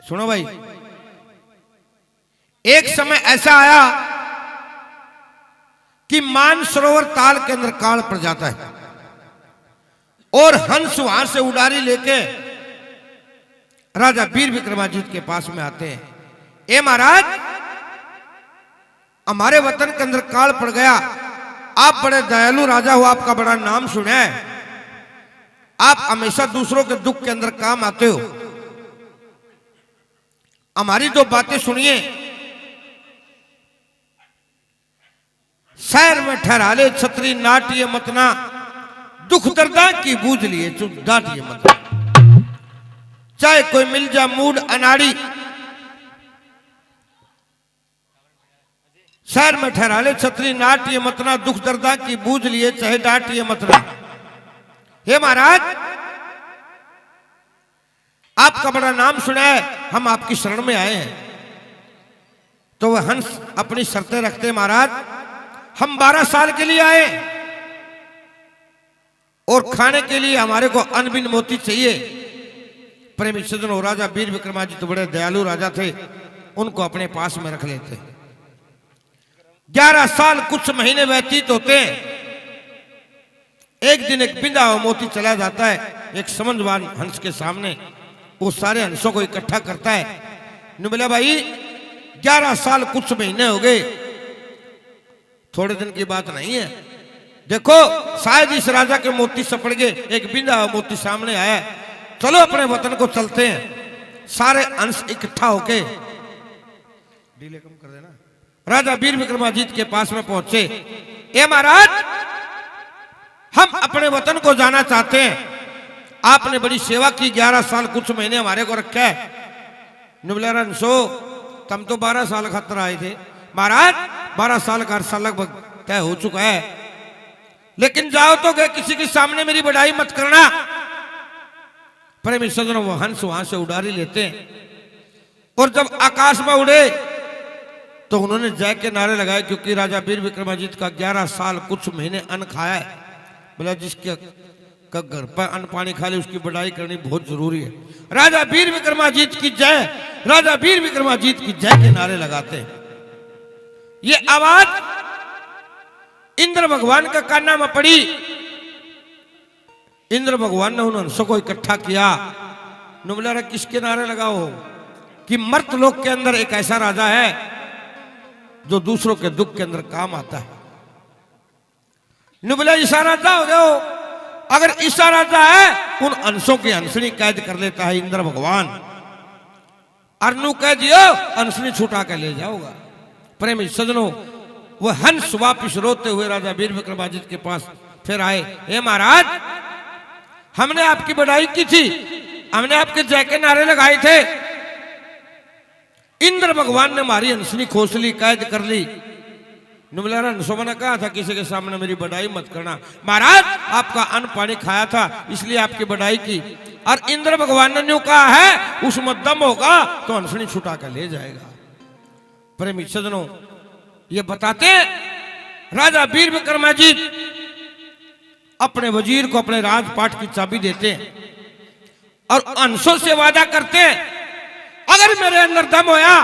सुनो भाई, एक समय ऐसा आया कि मानसरोवर ताल के अंदर काल पड़ जाता है और हंस वहां से उड़ारी लेके राजा वीर विक्रमादित्य के पास में आते हैं। ए महाराज, हमारे वतन के अंदर काल पड़ गया, आप बड़े दयालु राजा हो, आपका बड़ा नाम सुना है, आप हमेशा दूसरों के दुख के अंदर काम आते हो, हमारी दो बातें सुनिए। शहर में ठहरा ले छतरी नाटिए मतना, दुख दर्दा की बूझ लिए चुप डांटिए मतना। चाहे कोई मिल जा मूड अनाड़ी, शहर में ठहरा ले छतरी नाटिए मतना, दुख दर्दा की बूझ लिए चाहे डांटिए मतना। हे महाराज, आपका बड़ा नाम सुना है, हम आपकी शरण में आए हैं। तो वह हंस अपनी शर्तें रखते, महाराज हम 12 साल के लिए आए और खाने के लिए हमारे को अन्न बिन मोती चाहिए। प्रेमी सज्जनों, राजा वीर विक्रमादित्य तो बड़े दयालु राजा थे, उनको अपने पास में रख लेते। 11 साल कुछ महीने व्यतीत होते हैं। एक दिन एक बिंदा हुआ मोती चला जाता है एक समझवान हंस के सामने, वो सारे हंसों को इकट्ठा करता है। ने बोला भाई 11 साल कुछ महीने हो गए, थोड़े दिन की बात नहीं है। देखो शायद इस राजा के मोती सपड़ गए, एक बिंदा हुआ मोती सामने आया, चलो अपने वतन को चलते हैं। सारे हंस इकट्ठा होके, डीले कम कर देना, राजा वीर विक्रमादित्य के पास में पहुंचे। ए महाराज, हम अपने वतन को जाना चाहते हैं, आपने बड़ी सेवा की, 11 साल कुछ महीने हमारे को रखा है। नुबलेरा हंसो, तुम तो 12 साल खतर आए थे। महाराज 12 साल का अरसा लगभग तय हो चुका है, लेकिन जाओ तो गए, किसी के सामने मेरी बड़ाई मत करना। प्रेमी सज्जनों, वो हंस वहां से उड़ारी लेते हैं और जब आकाश में उड़े तो उन्होंने जय के नारे लगाए, क्योंकि राजा वीर विक्रमादित्य का 11 साल कुछ महीने अन्न खाया है। बोला जिसके घर पर अन्न पानी खा ले उसकी बड़ाई करनी बहुत जरूरी है। राजा वीर विक्रमादित्य की जय, राजा वीर विक्रमादित्य की जय के नारे लगाते हैं। ये आवाज इंद्र भगवान के काना में पड़ी। इंद्र भगवान ने उन हंसों को इकट्ठा किया। नुबला किसके नारे लगाओ कि मर्त लोक के अंदर एक ऐसा राजा है जो दूसरों के दुख के अंदर काम आता है। नुबला ऐसा राजा हो जाओ, अगर ऐसा राजा है उन हंसों की हंसनी कैद कर लेता है इंद्र भगवान, अरनू कह दियो हंसनी छुटा कर ले जाओगा। प्रेमी सजनों, वह हंस वापिस रोते हुए राजा वीर विक्रमादित्य के पास फिर आए। हे महाराज, हमने आपकी बड़ाई की थी, हमने आपके जय के नारे लगाए थे, इंद्र भगवान ने हमारी हंसनी खोस ली, कैद कर ली। नुबलेरा हंसों ने कहा था किसी के सामने मेरी बड़ाई मत करना। महाराज आपका अन्न पानी खाया था इसलिए आपकी बड़ाई की, और इंद्र भगवान ने न्यू कहा है उस मद्दम होगा तो हंसनी छुटा कर ले जाएगा। प्रेमी सज्जनों, ये बताते राजा वीर विक्रमादित्य अपने वजीर को अपने राजपाट की चाबी देते हैं और हंसों से वादा करते हैं, अगर मेरे अंदर दम होया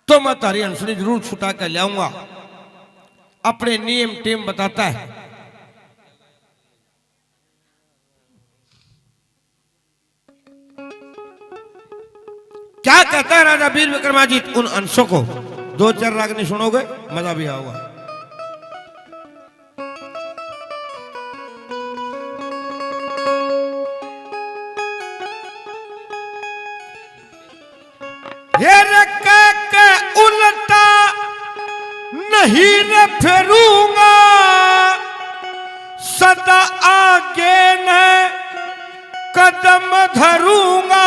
तो मैं तारी हंसनी जरूर छुटा कर ले आऊंगा। अपने नियम टीम बताता है। क्या कहता है राजा वीर विक्रमादित्य उन हंसों को? 2-4 रागनी सुनोगे मजा भी आएगा। के उल्टा नहीं न फिरूंगा, सदा आगे न कदम धरूंगा।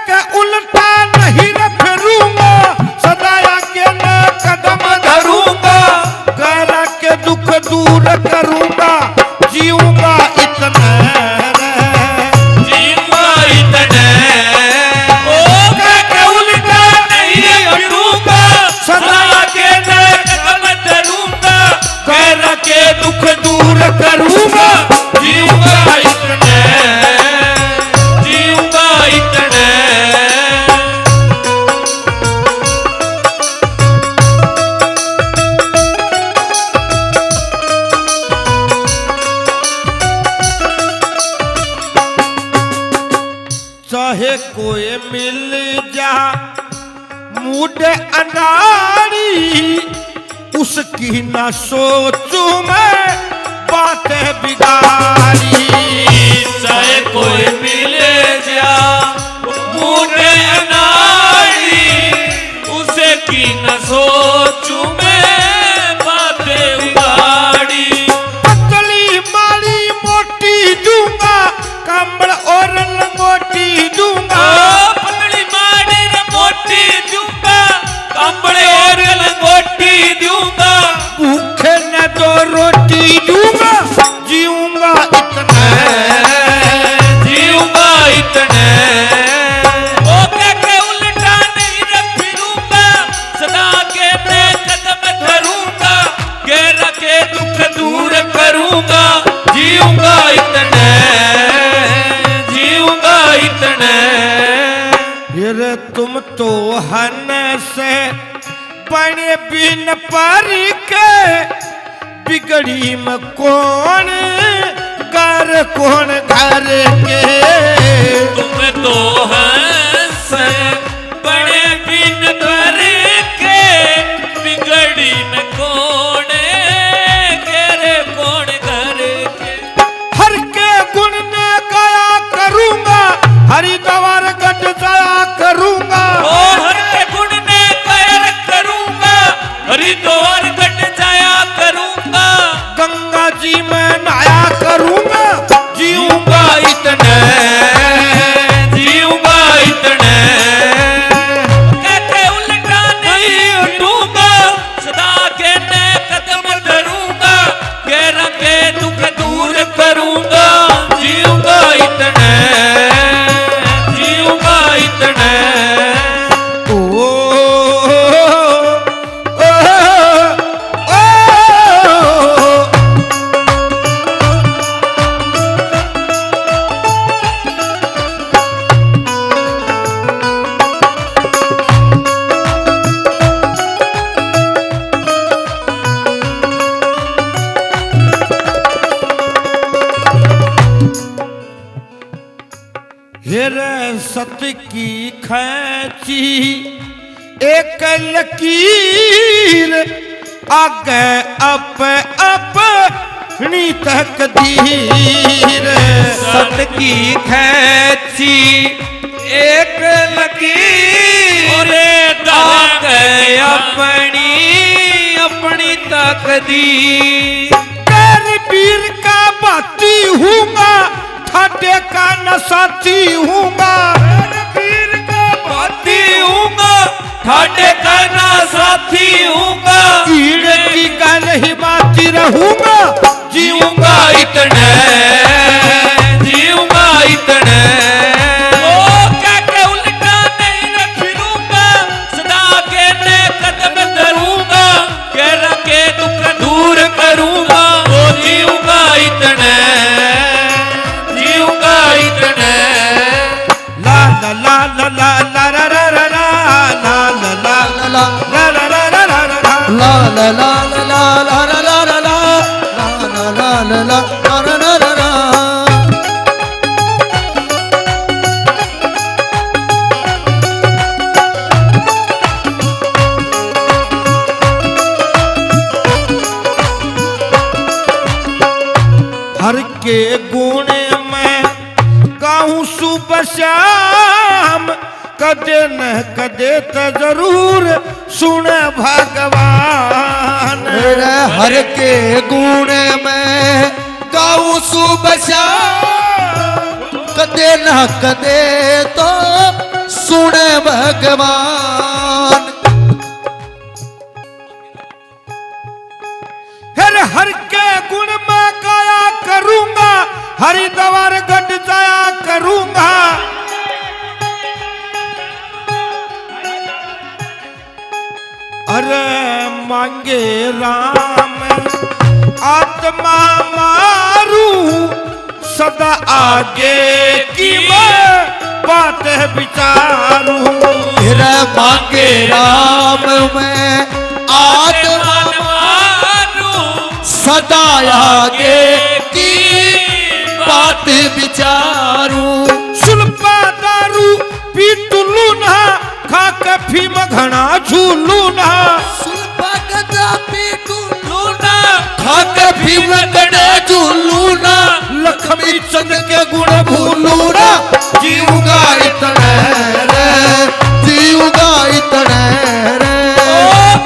के उल्टा नहीं न फिरूंगा, सदा आगे न कदम धरूंगा। गैरा के दुख दूर करूंगा, जीऊंगा इतना दुख दूर करूंगा, जीऊंगा इतना चाहे कोई मिल जा मुझे अनाड़ी, उसकी ना सोचूं मैं बातें बिगाड़ी। चाहे कोई मिल जा मुझे अनाड़ी, उसे की न सोचूं मैं बातें बिगाड़ी। पतली माली मोटी दूंगा, कंबल और लंगोटी दूंगा। पतली माली मोटी दूंगा, कंबल और लंगोटी दूंगा। भूखे न दो रोटी दूंगा, जीऊंगा इतना, जीऊंगा इतना। ओ के उल्टा नहीं फिरूंगा, सदा के मैं कदम धरूंगा। के रखे दुख दूर करूंगा, जीऊंगा इतना, जीऊंगा इतना। फिर तुम तो हन से बने बिन पर के, बिगड़ी में कौन घर कौन घर के। तुम तो हंस बड़े बिन कर के, बिगड़ी में कौन करे कौन घर के। हर के गुण ने गाया करूंगा, हरिद्वार गढ़ जाया करूंगा। ओ हर के गुण ने गाया करूंगा, हरिद्वार गढ़ जाया करूंगा। गंगा जी में नहाया करूंगा, जीऊंगा इतना, जीऊंगा इतना। कहते उल्टा नहीं उठूंगा, सदा के मैं कदम धरूंगा। के रखे दुख दूर करूंगा, जीऊंगा इतना, जीऊंगा इतना। ओ, हेर सत की खैची एक लकीर, आगे अपनी तकदीर। सत की खैची एक लकीर, आगे अपनी तकदीर। तेरे पीर का बाती हूँगा, ठाटे का न साथी हूँगा। पीर का बाती हूँगा, ठाटे का ना साथी हूँगा। कीड़े की गल ही बाती रहूँगा, जीऊंगा इतना, जीऊंगा इतना। ओ क्या उल्टा नहीं फिरूंगा, सदा के मैं कदम धरूंगा। के रखे दुख दूर करूंगा, ओ जीऊंगा इतना, जीऊंगा इतना। ला ला ला ला ला ला ला ला ला ला ला ला ला ला ला ला ला ला ला la la la la la la la la la la la la la la la. हर के गुण में गाऊं सुबह शाम, कदे न कदे तो जरूर सुने भगवान। मेरे हर के गुण में गाऊं सुबह शाम, कदे न कदे तो सुने भगवान। हर के गुण में गाया करूंगा, हरिद्वार गढ़ जाया करूंगा। अरे मांगे राम आत्मा मारू, सदा आगे की मैं बात विचारू। मेरे मांगे राम में आत्मा सदा आगे की बात विचारू। सुल्फा दारू फीम घना झूलू ना सुल्फा गजा पीटू लूना खाके भीम गड़ा झूलू ना लक्ष्मी चंद के गुण भूलू ना जीऊंगा इतने रे जीऊंगा इतने रे ओ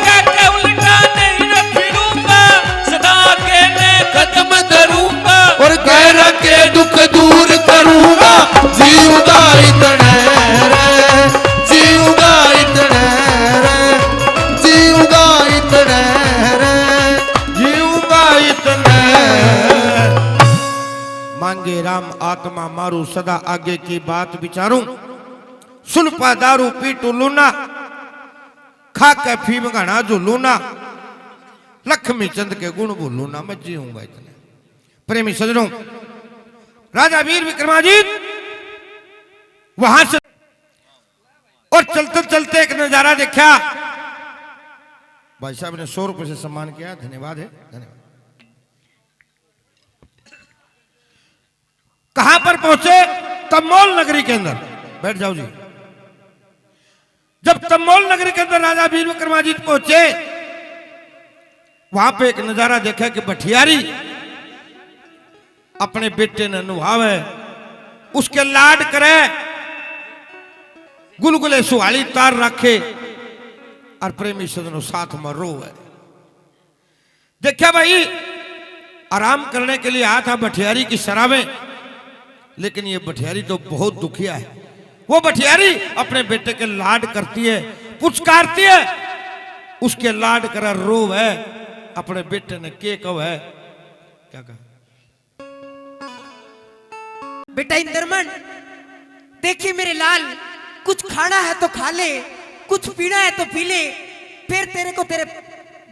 काका उल्टा नहीं न फिरूंगा सदा के ने कदम धरूंगा और गैर के दुख दूर करूंगा जीऊंगा इतने रे जीऊंगा इतने रे जीऊंगा इतने रे जीऊंगा इतने मांगे राम आत्मा मारू सदा आगे की बात विचारूं सुल्फा दारू पीटू लूना खा के फीम घना झूलूना लक्ष्मी चंद के गुण भूलूना मैं जीऊंगा इतने। प्रेमी सजनों राजा वीर विक्रमादित्य वहां से और चलते चलते एक नजारा देखा। भाई साहब ने 100 रुपए से सम्मान किया, धन्यवाद है, धन्यवाद। कहां पर पहुंचे? तमोल नगरी के अंदर। बैठ जाओ जी। जब तमोल नगरी के अंदर राजा वीर विक्रमादित्य पहुंचे वहां पे एक नजारा देखा कि भठियारी अपने बेटे ने नुहावे, उसके लाड करे, गुलगुले सुहाली तार रखे और प्रेमी सजनों साथ में रोवे। देखा भाई आराम करने के लिए आया था भठियारी की शराबें, लेकिन ये भठियारी तो बहुत दुखिया है। वो भठियारी अपने बेटे के लाड करती है, पुचकारती है, उसके लाड करा रोवे। अपने बेटे ने के कहो है क्या कहा? बेटा इंद्रमन, देखिए मेरे लाल, कुछ खाना है तो खा ले, कुछ पीना है तो पी ले। फिर तेरे को तेरे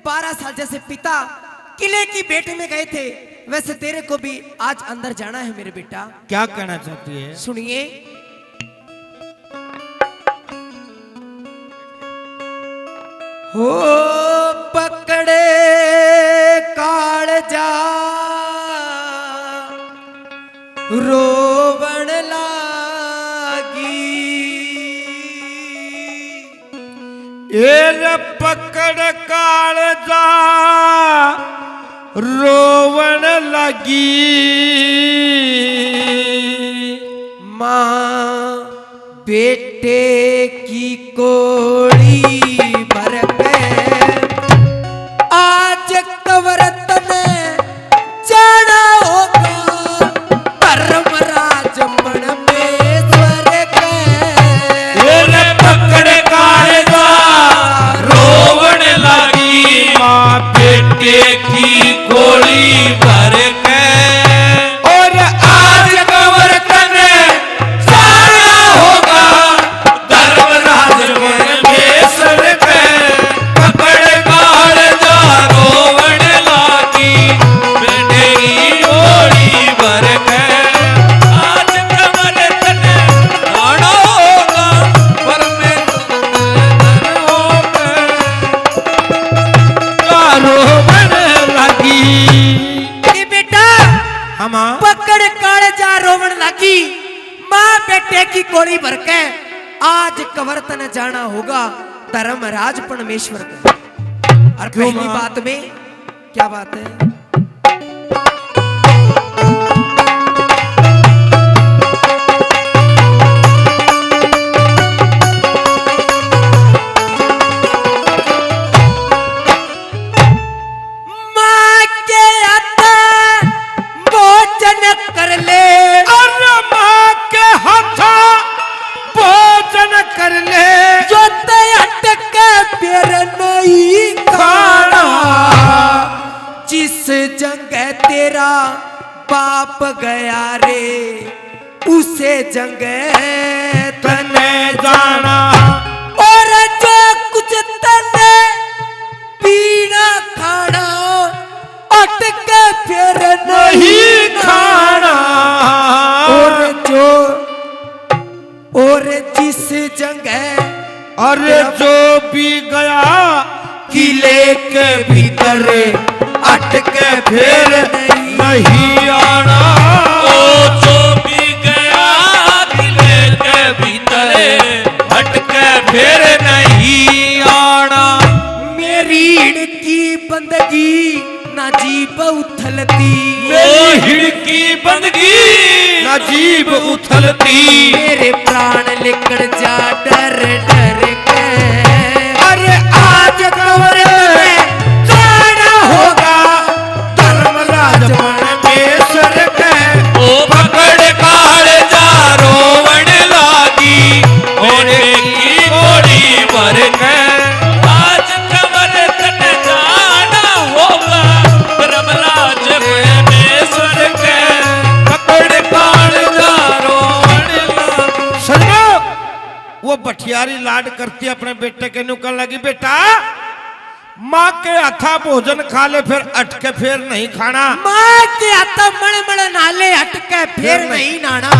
12 साल जैसे पिता किले की बेटे में गए थे, वैसे तेरे को भी आज अंदर जाना है मेरे बेटा। क्या कहना चाहती है? सुनिए, हो पकड़े कालजा रोवण लागी, एर पकड़ कालजा रोवण लगी, माँ बेटे की कोड़ी भर के आज कवरत में जाना होगा धर्मराज मन में स्वर्ग। एर पकड़ कालजा रोवण लगी, माँ बेटे की गोली भर के और आज कवरतन जाना होगा धर्मराज मन में स्वर्ग। पकड़ कालजा रोवण लगी, बेटे की गोली भर के आज कवरतन जाना होगा रोवण लगी। ये बेटा हम पकड़ कालजा रोवण लगी, माँ बेटे की कोड़ी भर के आज कवर्तन जाना होगा धर्मराज परमेश्वर को। और क्यों पहली माँ? बात में क्या बात है? माँ के आता भोजन कर ले, और माँ के हाथा भोजन कर ले, जो अटक फिर नहीं खाना। जिस जगह तेरा बाप गया रे, उसे जगह तने जाना। और जो कुछ तने पीना खाना अटक फिर नहीं नहीं खाना। खाना। और जिस जगह अरे जो भी गया किले के भीतर अटके फिर नहीं आना। ओ जो भी गया किले के भीतर हट के फिर नहीं बंदगी ना जीभ उथलती। मेरे प्राण लिकड़ जा डर डर के, अरे आज कवर में जाना होगा धर्मराज परमेश्वर के। ओ पकड़ काल जा रोवण लागी होने की गोली भर के। आज कमर तट जाना होगा धर्मराज परमेश्वर के। पकड़ काल जा रोवण लागी। सुनो, वो बठियारी लाड करती अपने बेटे के नुकल लगी, बेटा माँ के हाथा भोजन खा ले फिर अटके फिर नहीं खाना। माँ के हाथा मण नाले हटके फिर नहीं नाना।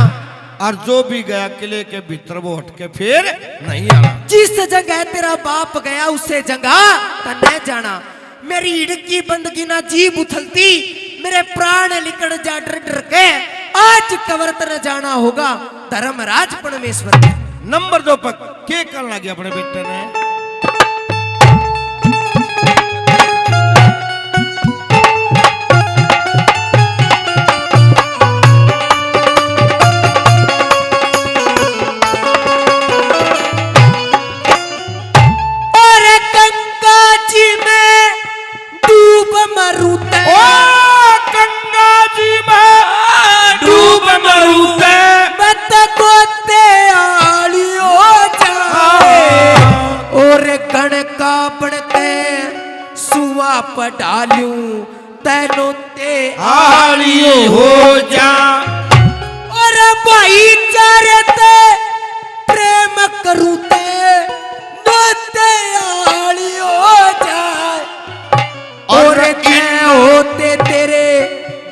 और जो भी गया किले के भीतर वो हटके फिर नहीं आना। जिस जगह तेरा बाप गया उसे जगह तने जाना। मेरी हिड़की बंदगी ना जीभ उथलती, मेरे प्राण लिकड़ जा डर डर के। आज कवर तर जाना होगा धर्मराज परमेश्वर के। नंबर 2 पर के कर लगे अपने बेटे ने। और गंगा जी में डूब मरूते, गंगा जी में डूब मरूते। मत गोते आलियो जाए। और गण का बनते सुआ पडालू तैनो ते आलियो हो जा। और भाईचारे ते प्रेम करूते नोते आलियो जाए। और क्या होते तेरे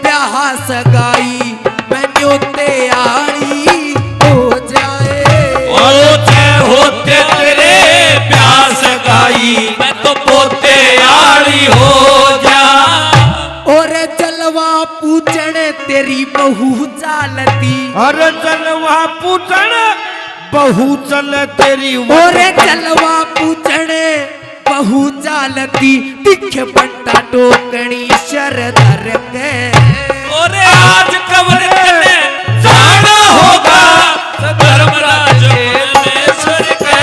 ब्याह सगाई मैं न्योते आली हो जाए। होते तेरे प्यास गाई मैं तो पोते आड़ी हो जा। और जलवा पूजन तेरी बहू चालती। और जलवा पूजन बहु चल तेरी। और जलवा पूजन बहू चालती, दिख बंटा टोकनी शरधर के। और आज कवर करने जाना होगा धर्मराज परमेश्वर के।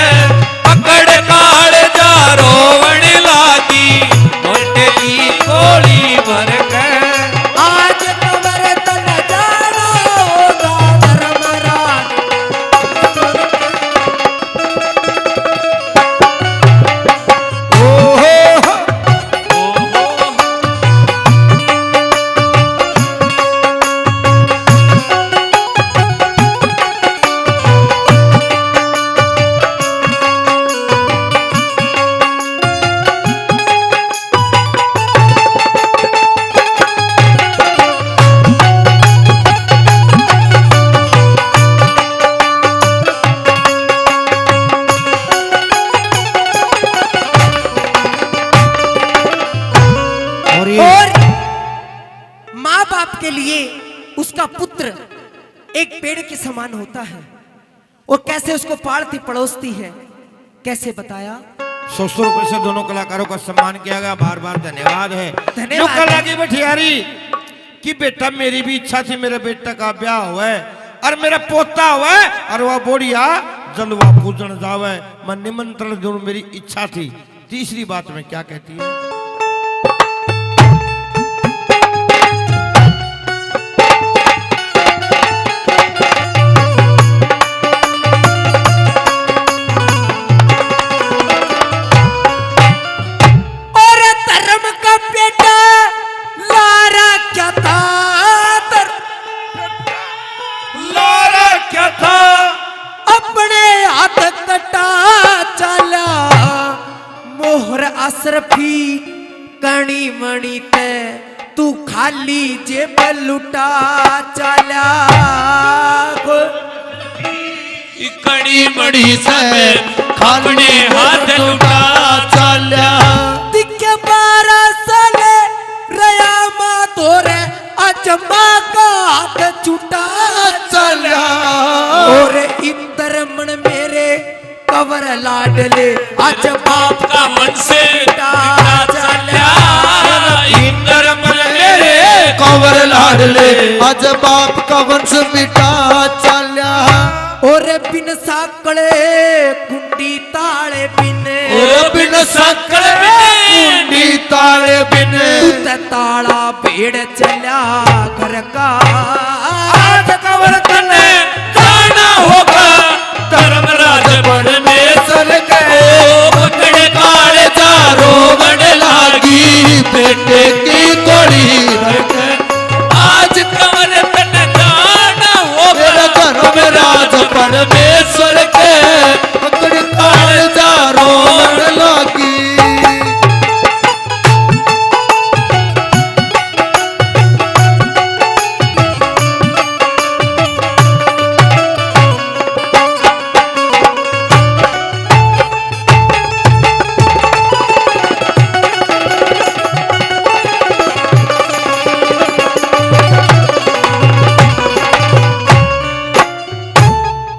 पकड़ काल जा रोवण लागी होने की गोली भर के। आज कबर तन जाना होगा धर्मराज। और माँ बाप के लिए उसका पुत्र एक पेड़ के समान होता है। और कैसे उसको पालती पड़ोसती है, कैसे बताया। 100 रुपए से दोनों कलाकारों का सम्मान किया गया। बार बार धन्यवाद है। धन्यवाद। नुकल लगी बठियारी कि बेटा मेरी भी इच्छा थी मेरे बेटे का ब्याह हुआ है और मेरा पोता हुआ है और वह बोड़िया जलवा पूजन जावे मैं निमंत्रण दूं मेरी इच्छा थी। तीसरी बात में क्या कहती है। और धर्म का बेटा लारा क्या था, लारा क्या था अपने हाथ कटा चला। मोहर असरफी कणी मणि ते तू खाली जेब लुटा चला। कड़ी मड़ी से अपने हाथ लुटा चला। दिखे 12 साले रया माँ तोरे अजमा का हाथ छुटा चला। और इंदर मन मेरे कवर लाडले आज बाप का मन से चला। इंदर मन मेरे कंवर लाडले राज बाप का वंश मिटा चाल्या और बिन साकड़े कुंडी ताले बिन ओ बिन साकड़ बिन कुंडी ताले बिन ते ताला भेड़ चल्या घर का आज कवर तने जाना होगा धर्मराज परमेश्वर के ओ पकड़ काले चारों बड़ लागी बेटे की कोड़ी रखे आज कवर तने जाना होगा मेरा धर्म राज परमेश्वर के पकड़ काल जारो लागी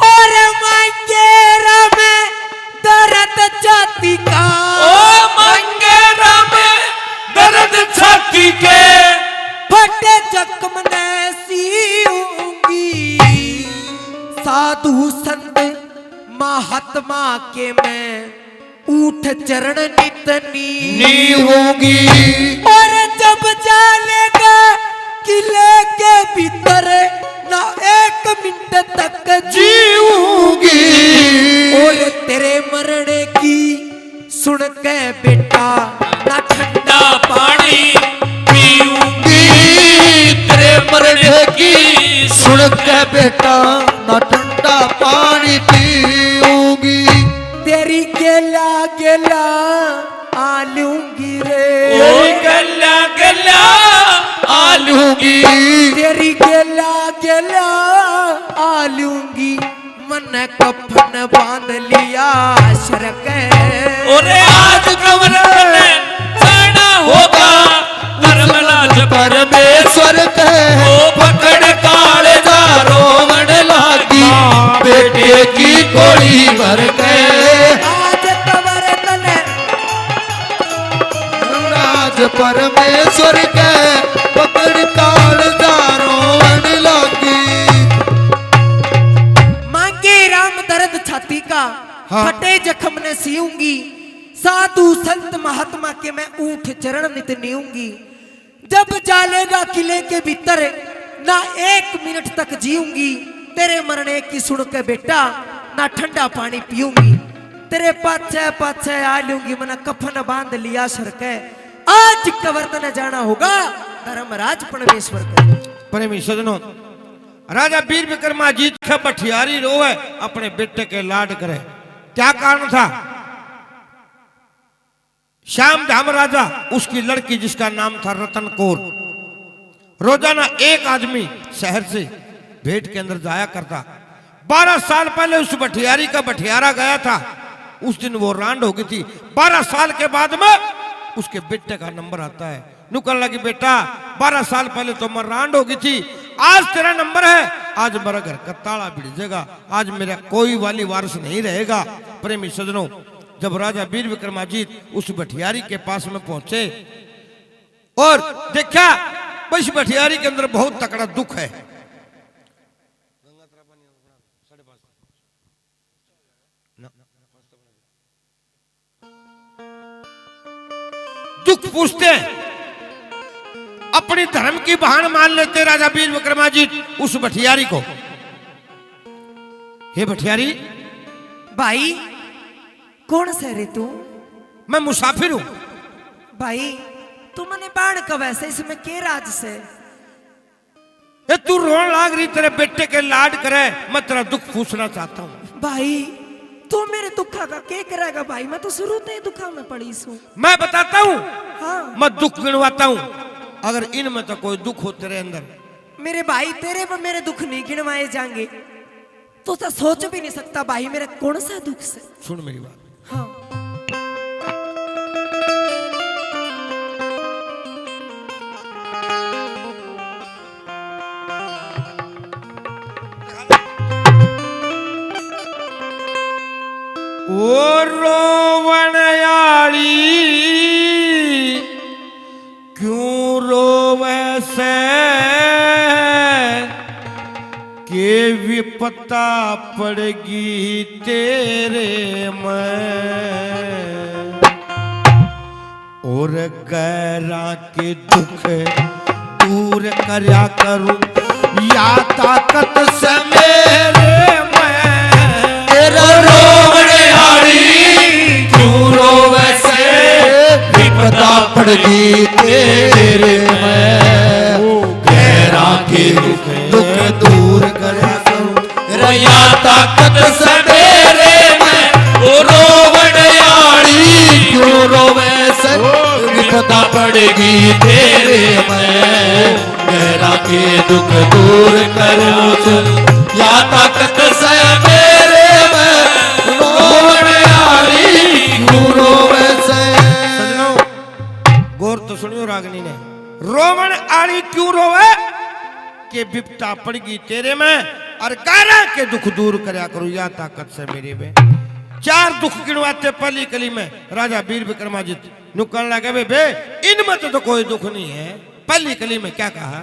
और मंगेरा में दर्द जाति का ओ मंगेरा में दर्द छाती के फटे जख्म ने सीऊंगी साधु संत महात्मा के मैं ऊठ चरण नितनी नी होगी और जब जालेगा किले के भीतर ना एक मिनट तक जीऊंगी और तेरे मरने की सुन के बेटा ना ठंडा ठंडा पानी पीऊंगी तेरे मरने की सुन के बेटा ना ठंडा पानी पीऊंगी तेरी गेला गेला आलूंगी ओ रे गल्ला गल्ला आलूंगी तेरी गेला गेला आलूंगी मन कफन बांध लिया शरक ओरे आज कवर तने जाना होगा धर्मराज परमेश्वर के ओ पकड़ काले जारो मन लागी बेटे की कोड़ी भर के आज कबर तने राज परमेश्वर के पकड़ काल जारो मन लागी मांगे राम दर्द छाती का हाँ। फटे जख्म ने सीऊंगी साधु संत महात्मा के मैं ऊठ चरण नित नीऊंगी जब जालेगा किले के भीतर ना एक मिनट तक जीऊंगी तेरे मरने की सुन के बेटा ना ठंडा पानी पीऊंगी तेरे पाछे पाछे आ लूंगी मना कफन बांध लिया सरके आज कवर्तन जाना होगा धर्मराज परमेश्वर के प्रेमी सजनों, राजा वीर विक्रमाजीत के बठियारी रोवे अपने बेटे के लाड करे। क्या कारण था? श्याम धाम राजा उसकी लड़की जिसका नाम था रतन कौर, रोजाना एक आदमी शहर से भेंट के अंदर जाया करता। 12 साल पहले उस बठियारी का बठियारा गया था, उस दिन वो रांड हो गई थी। 12 साल के बाद में उसके बेटे का नंबर आता है। नुकल लगी बेटा 12 साल पहले तो मैं रांड हो गई थी, आज तेरा नंबर है, आज मेरा घर का ताला भिड़ेगा, आज मेरा कोई वाली वारिस नहीं रहेगा। प्रेमी सजनों, जब राजा वीर विक्रमाजीत उस बठियारी के पास में पहुंचे और देखा इस बठियारी के अंदर बहुत तकड़ा दुख है। दुख पूछते हैं, अपनी धर्म की बहान मान लेते राजा वीर विक्रमाजीत उस बठियारी को। हे बठियारी, भाई कौन से रे तू? मैं मुसाफिर हूं। भाई तू मने बाण कब ऐसे इसमें के राज से? ये तू रोन लाग रही, तेरे बेटे के लाड करे, मैं तेरा दुख पूछना चाहता हूं। भाई तू मेरे दुखा का क्या करेगा भाई? मैं तो शुरू से ही दुखा में पड़ी हूँ। मैं बताता हूं, हाँ मैं दुख गिनवाता हूं, अगर इनमें तो कोई दुख हो तेरे अंदर। मेरे भाई तेरे पर मेरे दुख नहीं गिनवाए जाएंगे, तो सोच भी नहीं सकता भाई मेरे कौन सा दुख से। सुन मेरी बात, हाँ ओ रोवण आली क्यों रोवे से के विपता पड़गी तेरे में और गैरा के दुख दूर करया करूं या ताकत से मेरे में तेरा रोवणे हारी क्यों रोवे से विपदा पड़गी तेरे में गैरा के दुख दूर करया करूं या ताकत से मेरे में ओ रोवणे हारी क्यों रोवे से विपदा पड़गी तेरे में गैरा के दुख दूर करूं या ताकत से मेरे में रोवणे हारी क्यों रोवे से। सजनों गौर तो सुनियो रागनी ने रोवण आड़ी क्यों रोवे के विपता पड़गी तेरे में और कारा के दुख दूर करया करूं या ताकत से मेरे में। चार दुख गिनवाते पहली कली में राजा वीर विक्रमादित्य नुकन लगे बे इनमें तो कोई दुख नहीं है। पहली कली में क्या कहा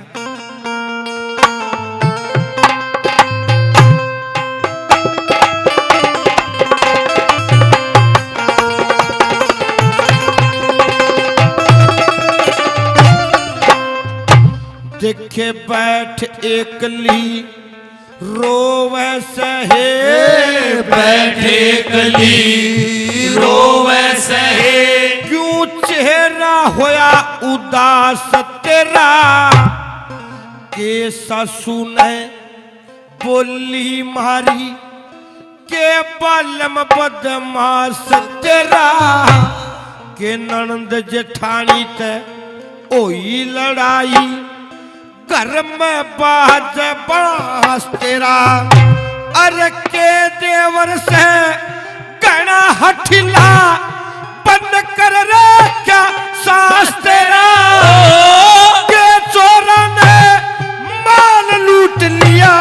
देखे बैठ एकली रोवे सहे बैठे कली रोवे सहे क्यों चेहरा होया उदास तेरा के सासू ने बोली मारी के बालम बदमाश तेरा के ननंद जेठानी ते ओई लड़ाई घर में बाज बास तेरा अरे के देवर से गणा हठिला बंद कर रे क्या सास तेरा के चोरा ने माल लूट लिया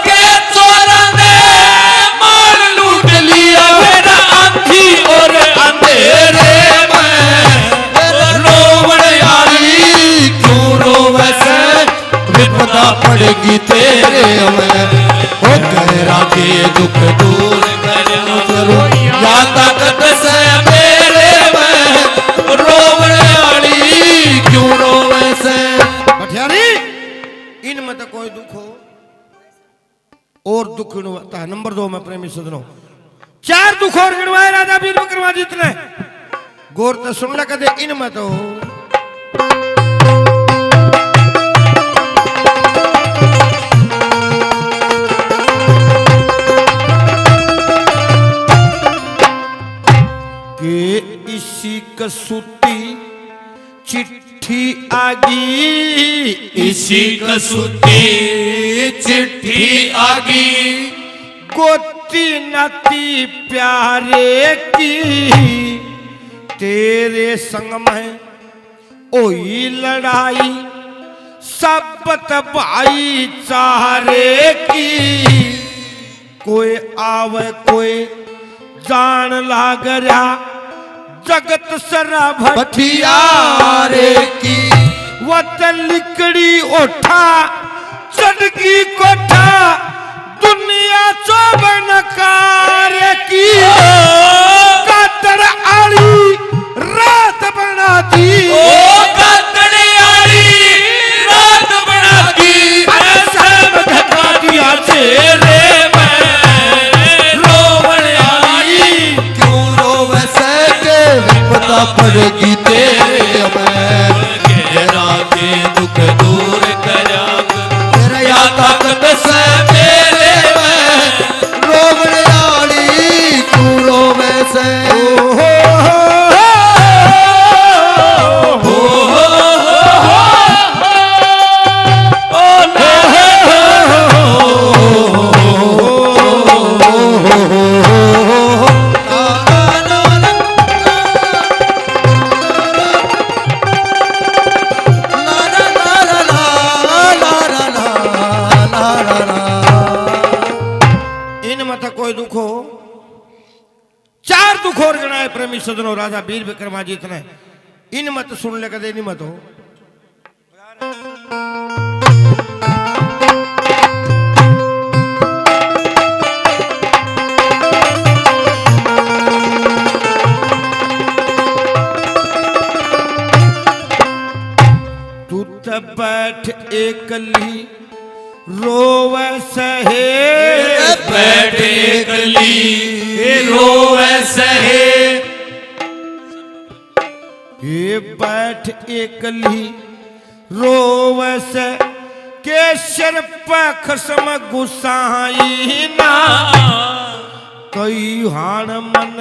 के चोरा ने माल लूट लिया मेरा आंधी और अंधेरे में रोवण यारी क्यों रोवे से विपदा पड़गी तेरे में ओ गैरा के दुख दूर करो या ताकत से मेरे में रोवण यारी क्यों रोवे से। भटियारी इनमें तो कोई दुख हो और दुख गिनवाता है। नंबर 2 में प्रेमी सदनों चार दुख और गिनवाए राजा वीर विक्रमादित्य ने गौर तो सुन लगा दे इनमें तो के इसी कसूती चिट्ठी आगी इसी कसूती चिट्ठी आगी गोती नाती प्यारे की तेरे संग में ओई लड़ाई सबत भाईचारे की कोई आवे कोई जान लाग रहा जगत सरा भटियारे की वत लिकड़ी ओठा चढ़गी कोठा दुनिया चौबन कार्य की कातर आड़ी रात बना दी कातर आड़ी रात बना दी सब धका दिया तेरे विपदा पड़गी तेरे में गैरा के दुख दूर करया तेरा या ताकत से मेरे में रोवण यारी क्यों रोवे से। प्रेमी सदनों राजा वीर विक्रमादित्य ने इन मत सुन ले कदे नहीं मत हो एकली रोवे सहे बैठे कली रोवे सहे ये बैठ एकली रोवे से के सिर पर खसम गुसाई ना कई हाण मन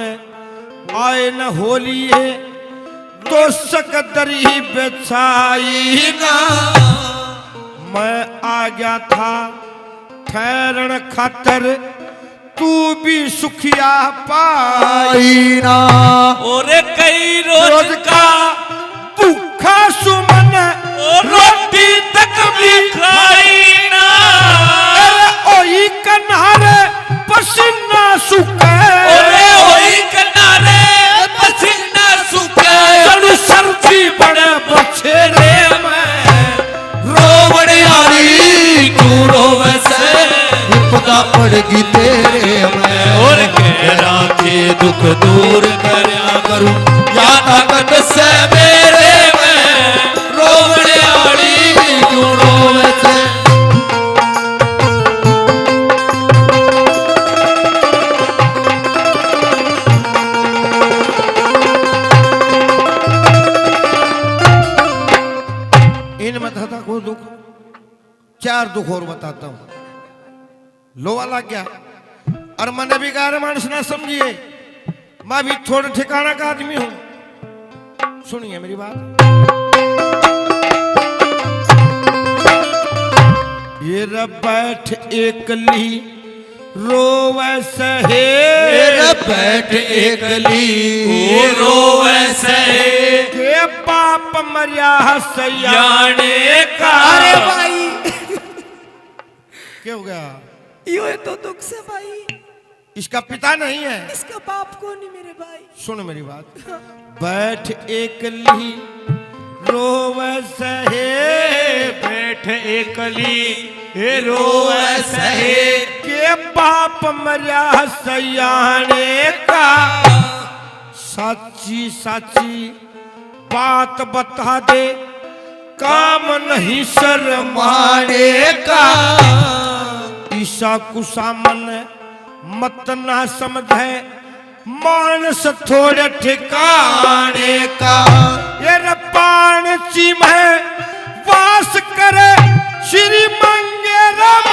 आए न होलिए तो सकदरी बेचाई ना मैं आ गया था ठहरण खातर तू भी सुखिया पाई ना और कई रोज का भूखा सुमन रोटी तक भी खाई ना ओई कनारे पसीना सुखे ओई किनारे पसीना सूखे जड़ सर्दी बड़े बछेरे में रोवण यारी क्यों रोवे से विपदा पड़गी तेरे मैं और मेरा के दुख दूर करया करूं या ताकत से मेरे में रोवण यारी क्यों रोवे से इनमें था कोई दुख, चार दुख और बताता हूं। लो वाला क्या और मैंने भी कहा मानस ना समझिए, मैं भी थोड़े ठिकाना का आदमी हूं, सुनिए मेरी बात। ये रब बैठ एकली रोवे सहे बैठ एकली रोवे से के बाप मरिया सैया जाने का अरे भाई क्या हो गया? यो है तो दुख से भाई, इसका पिता नहीं है। इसका बाप कौन है मेरे भाई? सुन मेरी बात। बैठ एकली रोवे सहे बैठ एकली रोवे सहे के बाप मरिया सयाने का साची साची बात बता दे, काम नहीं शर्माने का। ईसा कुसामन मत ना समझे, मानस थोड़े ठिकाने का। ये रपान ची में वास करे श्री मंगेरम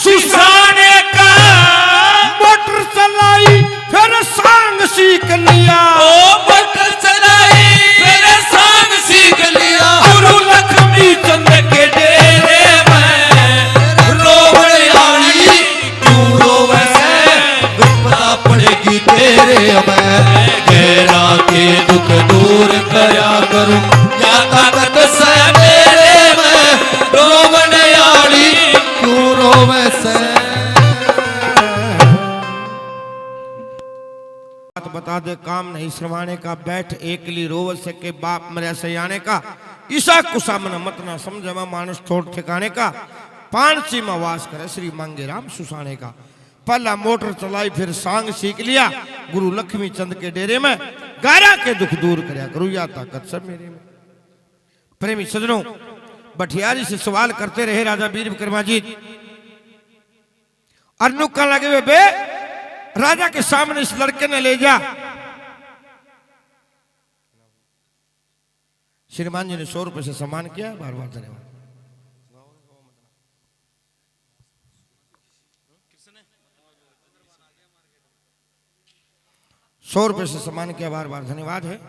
सुसाने का मोटर चलाई फिर सांग सीख लिया। ओ मोटर चलाई फिर सांग सीख लिया। गुरु लक्ष्मी चंद के डेरे में रोवण आई क्यों रोवे से विपदा पड़ेगी तेरे मैं गैरा के दुख दूर करया करूं या ताकत से मेरे में रोवण यारी क्यों रोवे से बात बता दे, काम नहीं शर्माने का। बैठ एकली रोव से के बाप मरिया सयाने का। ईसा कुसामन मत ना समझ में, मानस छोड़ ठिकाने का। पानसी में वास करे श्री मांगे राम सुसाने का। पहला मोटर चलाई फिर सांग सीख लिया, गुरु लक्ष्मी चंद के डेरे में गारा के दुख दूर करया करूं या ताकत सब मेरे में। प्रेमी सजनों, बठियारी से सवाल करते रहे राजा वीर विक्रमाजीत। अर्नुक का लगे हुए बे राजा के सामने इस लड़के ने ले जा। श्रीमान जी ने 100 रुपए से सम्मान किया, बार बार धन्यवाद। ₹100 से सम्मान किया, बार बार धन्यवाद है।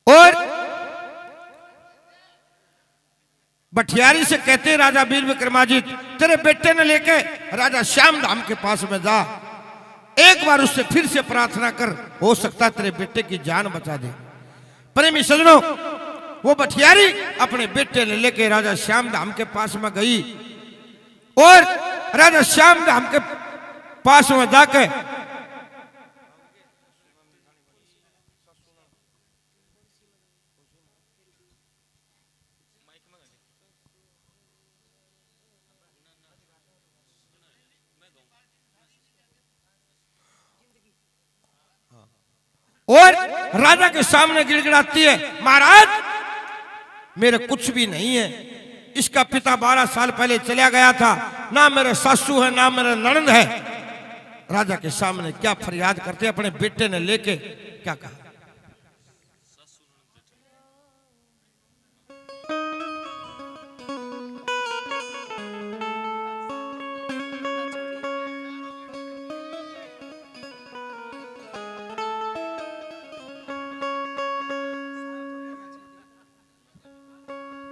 और बठियारी से कहते राजा वीर विक्रमाजित, तेरे बेटे ने लेके राजा श्याम धाम के पास में जा, एक बार उससे फिर से प्रार्थना कर, हो सकता है तेरे बेटे की जान बचा दे। प्रेमी सजनों, वो बठियारी अपने बेटे ने लेके राजा श्याम धाम के पास में गई और राजा श्याम धाम के पास में जाके और राजा के सामने गिड़गिड़ाती है, महाराज मेरे कुछ भी नहीं है, इसका पिता 12 साल पहले चला गया था, ना मेरे सासू है ना मेरा ननद है। राजा के सामने क्या फरियाद करते, अपने बेटे ने लेके क्या कहा,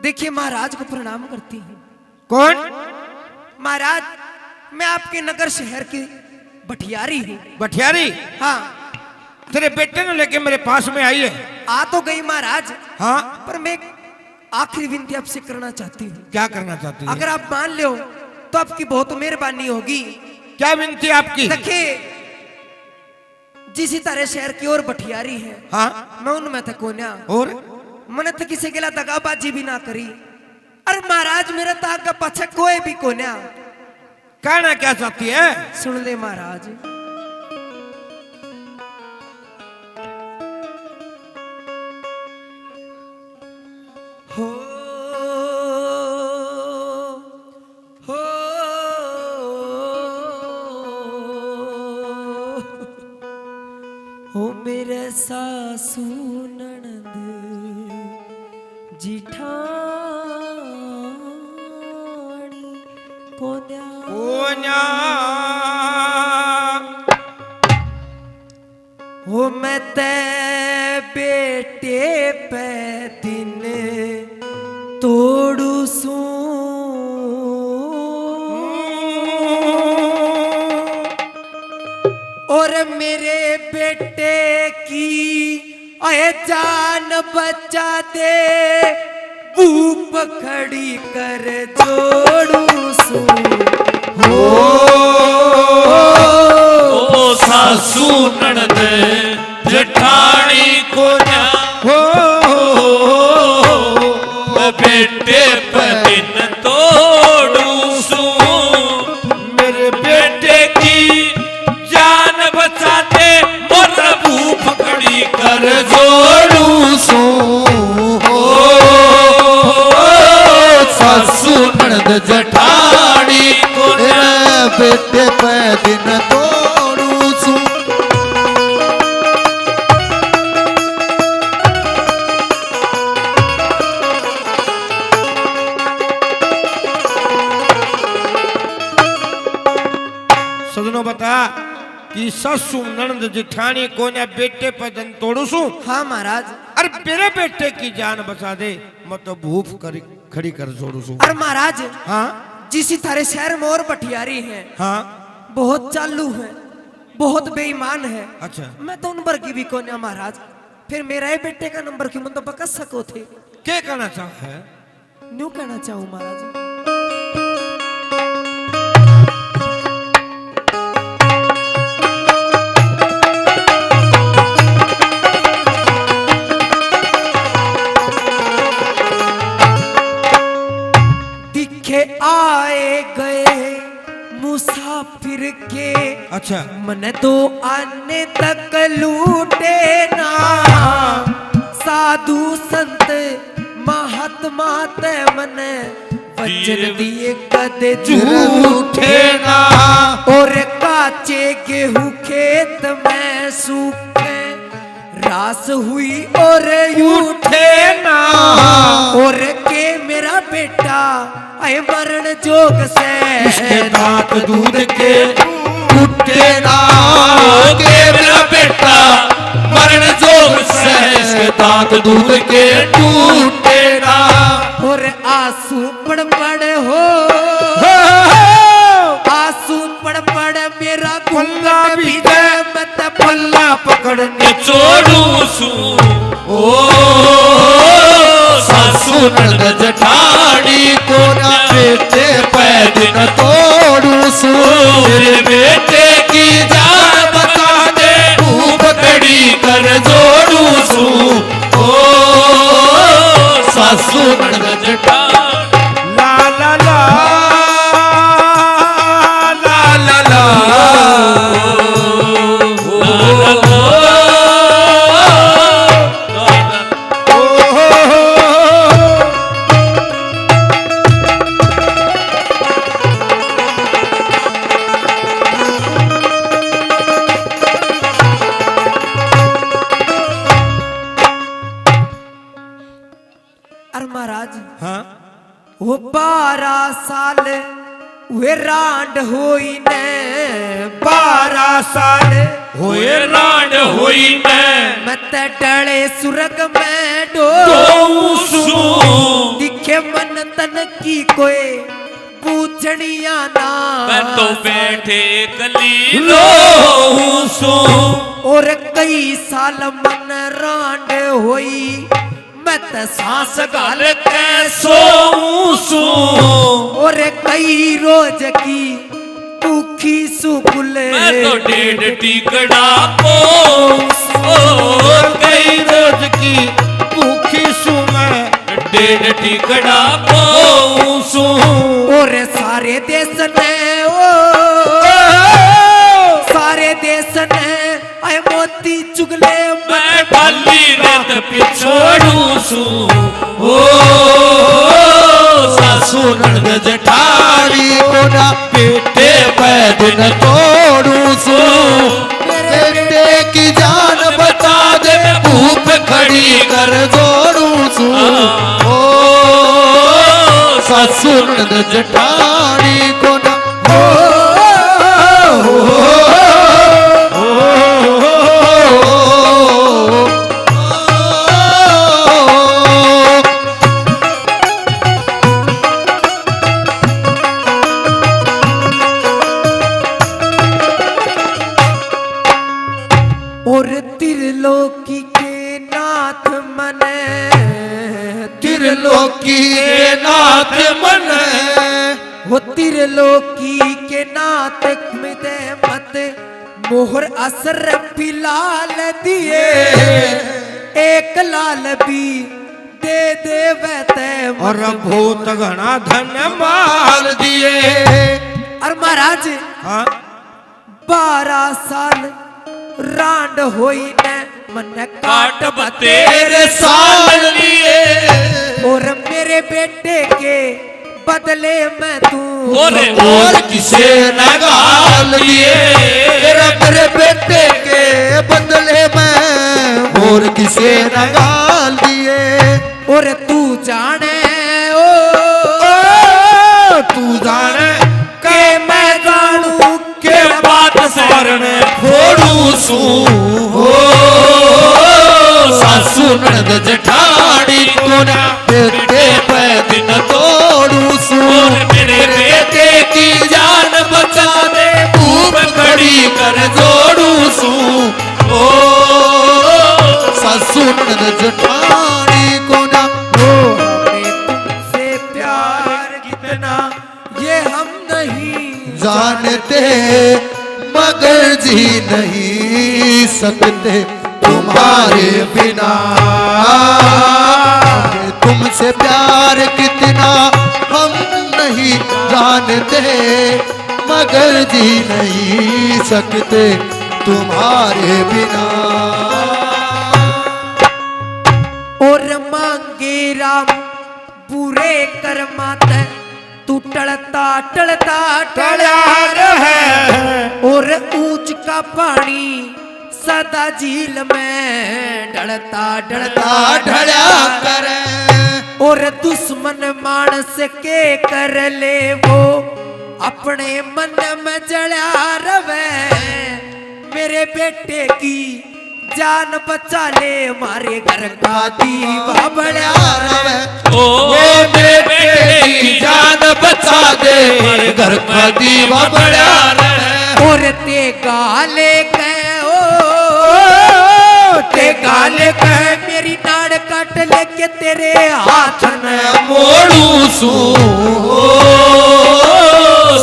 देखिए महाराज को प्रणाम करती हूँ। कौन? महाराज मैं आपके नगर शहर की बठियारी हूँ। बठियारी? हाँ। तेरे बेटे ने लेके मेरे पास में आई है। आ तो गई महाराज, हाँ, पर मैं एक आखिरी विनती आपसे करना चाहती हूँ। क्या करना चाहती है? अगर आप मान लो तो आपकी बहुत मेहरबानी होगी। क्या विनती आपकी? देखिए जिस तरह शहर की और बठियारी है, हाँ, मैं उनमें था कोन्या, और मैंने तो किसी के लिए दगाबाजी भी ना करी। अरे महाराज मेरा तो आगे पीछे कोई भी कोन्या। कहना क्या चाहती है? सुन ले महाराज, हो हो हो मेरे सासू ननद जिठानी कोन्या कोन्या हो मैं ते बेटे पे दिन तोड़ू सू और मेरे बेटे की अय जान बचा दे, भूप खड़ी कर जोड़ू सू हो ओ सासू ननद जेठानी कोन्या हो बेटे पदिन तोड़ू सू, मेरे बेटे की जान बचा दे, मोर भूख खड़ी कर जोड़ू सो सासू ननद जठानी कोन्या बेटे पे दिन तोड़ू सू। सजनों बता कि ससु ननद जिठानी कोन्या बेटे पर दन तोड़ू सू। हाँ महाराज। अरे मेरे बेटे की जान बचा दे, मैं तो भूख खड़ी कर जोड़ू सू। अरे महाराज हाँ जिस थारे शहर में और बठियारी है, हाँ, बहुत चालू है, बहुत बेईमान है। अच्छा, मैं तो उन पर की भी कोन्या महाराज, फिर मेरा ही बेटे का नंबर क्यों मतलब बकस सको थे। क्या कहना चाह है? न्यू कहना चाहूँ महाराज, दिखे आए गए मुसाफिर के, अच्छा, मन तो आने तक लूटे ना, साधु संत महात्मा ते मन वचन दिए कदे झूठे ना, और काचे गेहूं खेत में सूखे रास हुई और यूठे ना, और के मेरा बेटा आए मरण जोग से दांत दूध के टूटे ना, के मेरा बेटा मरण जोग से, दांत दूध के टूटे ना। और आंसू पड़ पड़ हो आंसू पड़ पड़ मेरा पल्ला घुंघट भी भीगे मत पल्ला पकड़ने चोड़ू सू। ओ सासू ननद जठानी कोन्या बेटे पे दिन तोड़ू सू। मेरे बेटे की जान बचा दे, भूख खड़ी कर जोड़ू सू। ओ सासू ननद जेठानी ला ला ला ला ला ला, ला ला ला और महाराज हाँ वो 12 साल वे रांड होई ने 12 साल होए रांड होई मैं ते डले सुरग में डो सू दिखे मन तन की कोई पूछनिया ना मैं तो बैठे कली लो सू और कई साल मन रांड होई मैं ते सांस गाल के सू और कई रोज की भूखी सुकुले मैं तो 1.5 टिकड़ा को कई रोज की भूखी सू मैं 1.5 टिकड़ा को सू और सारे देश ने सारे देश ने आए मोती चुगले मैं भली रत पिछोड़ू सू ओ सासू नंद जठाड़ी कोना पेटे पैद न तोड़ू सू बेटे की जान बचा दे भूख खड़ी कर जोड़ू सू ओ सासू नंद जठानी कोना और त्रिलोकी के नाथ मने त्रिलोकी के नाथ मन वो त्रिलोकी के नाथ मिदे मत मोहर असर फिलाल दिए एक लाल भी दे दे वैते और भूत घना धन माल दिए। और महाराज हाँ 12 साल रांड होई ने मन काट तेरे साल लिए और मेरे बेटे के बदले में तू और किसे नगाल लिए तेरे बेटे के बदले में और किसे नगाल दिए और तू जाने तू जाने के मैं जानू के बात स्वर्ण फोड़ू सू हो सासू नंद जठाड़ी कोना बेटे पैद न तोड़ू सू मेरे बेटे की जान बचा दे भूख खड़ी कर जोड़ू सू ओ सासू नंद जठानी कोना हमें तुमसे प्यार कितना ये हम नहीं जानते मगर जी नहीं सकते तुम्हारे बिना तुमसे प्यार कितना हम नहीं जानते मगर जी नहीं सकते तुम्हारे बिना और मांगे राम बुरे कर्माते तू टलता टलता टला है और ऊंच का पानी सदा झील में ढलता ढलता ढड़ा करे और दुश्मन मानस के कर ले वो अपने मन में जड़ा रवे मेरे बेटे की जान बचा ले मारे घर का दीवा बड़ा रवे ओ मेरे बेटे की जान बचा दे मेरे घर का दीवा बड़ा रहे और ते गाले कह मेरी नाड़ काट लेके तेरे हाथ में मोड़ू सू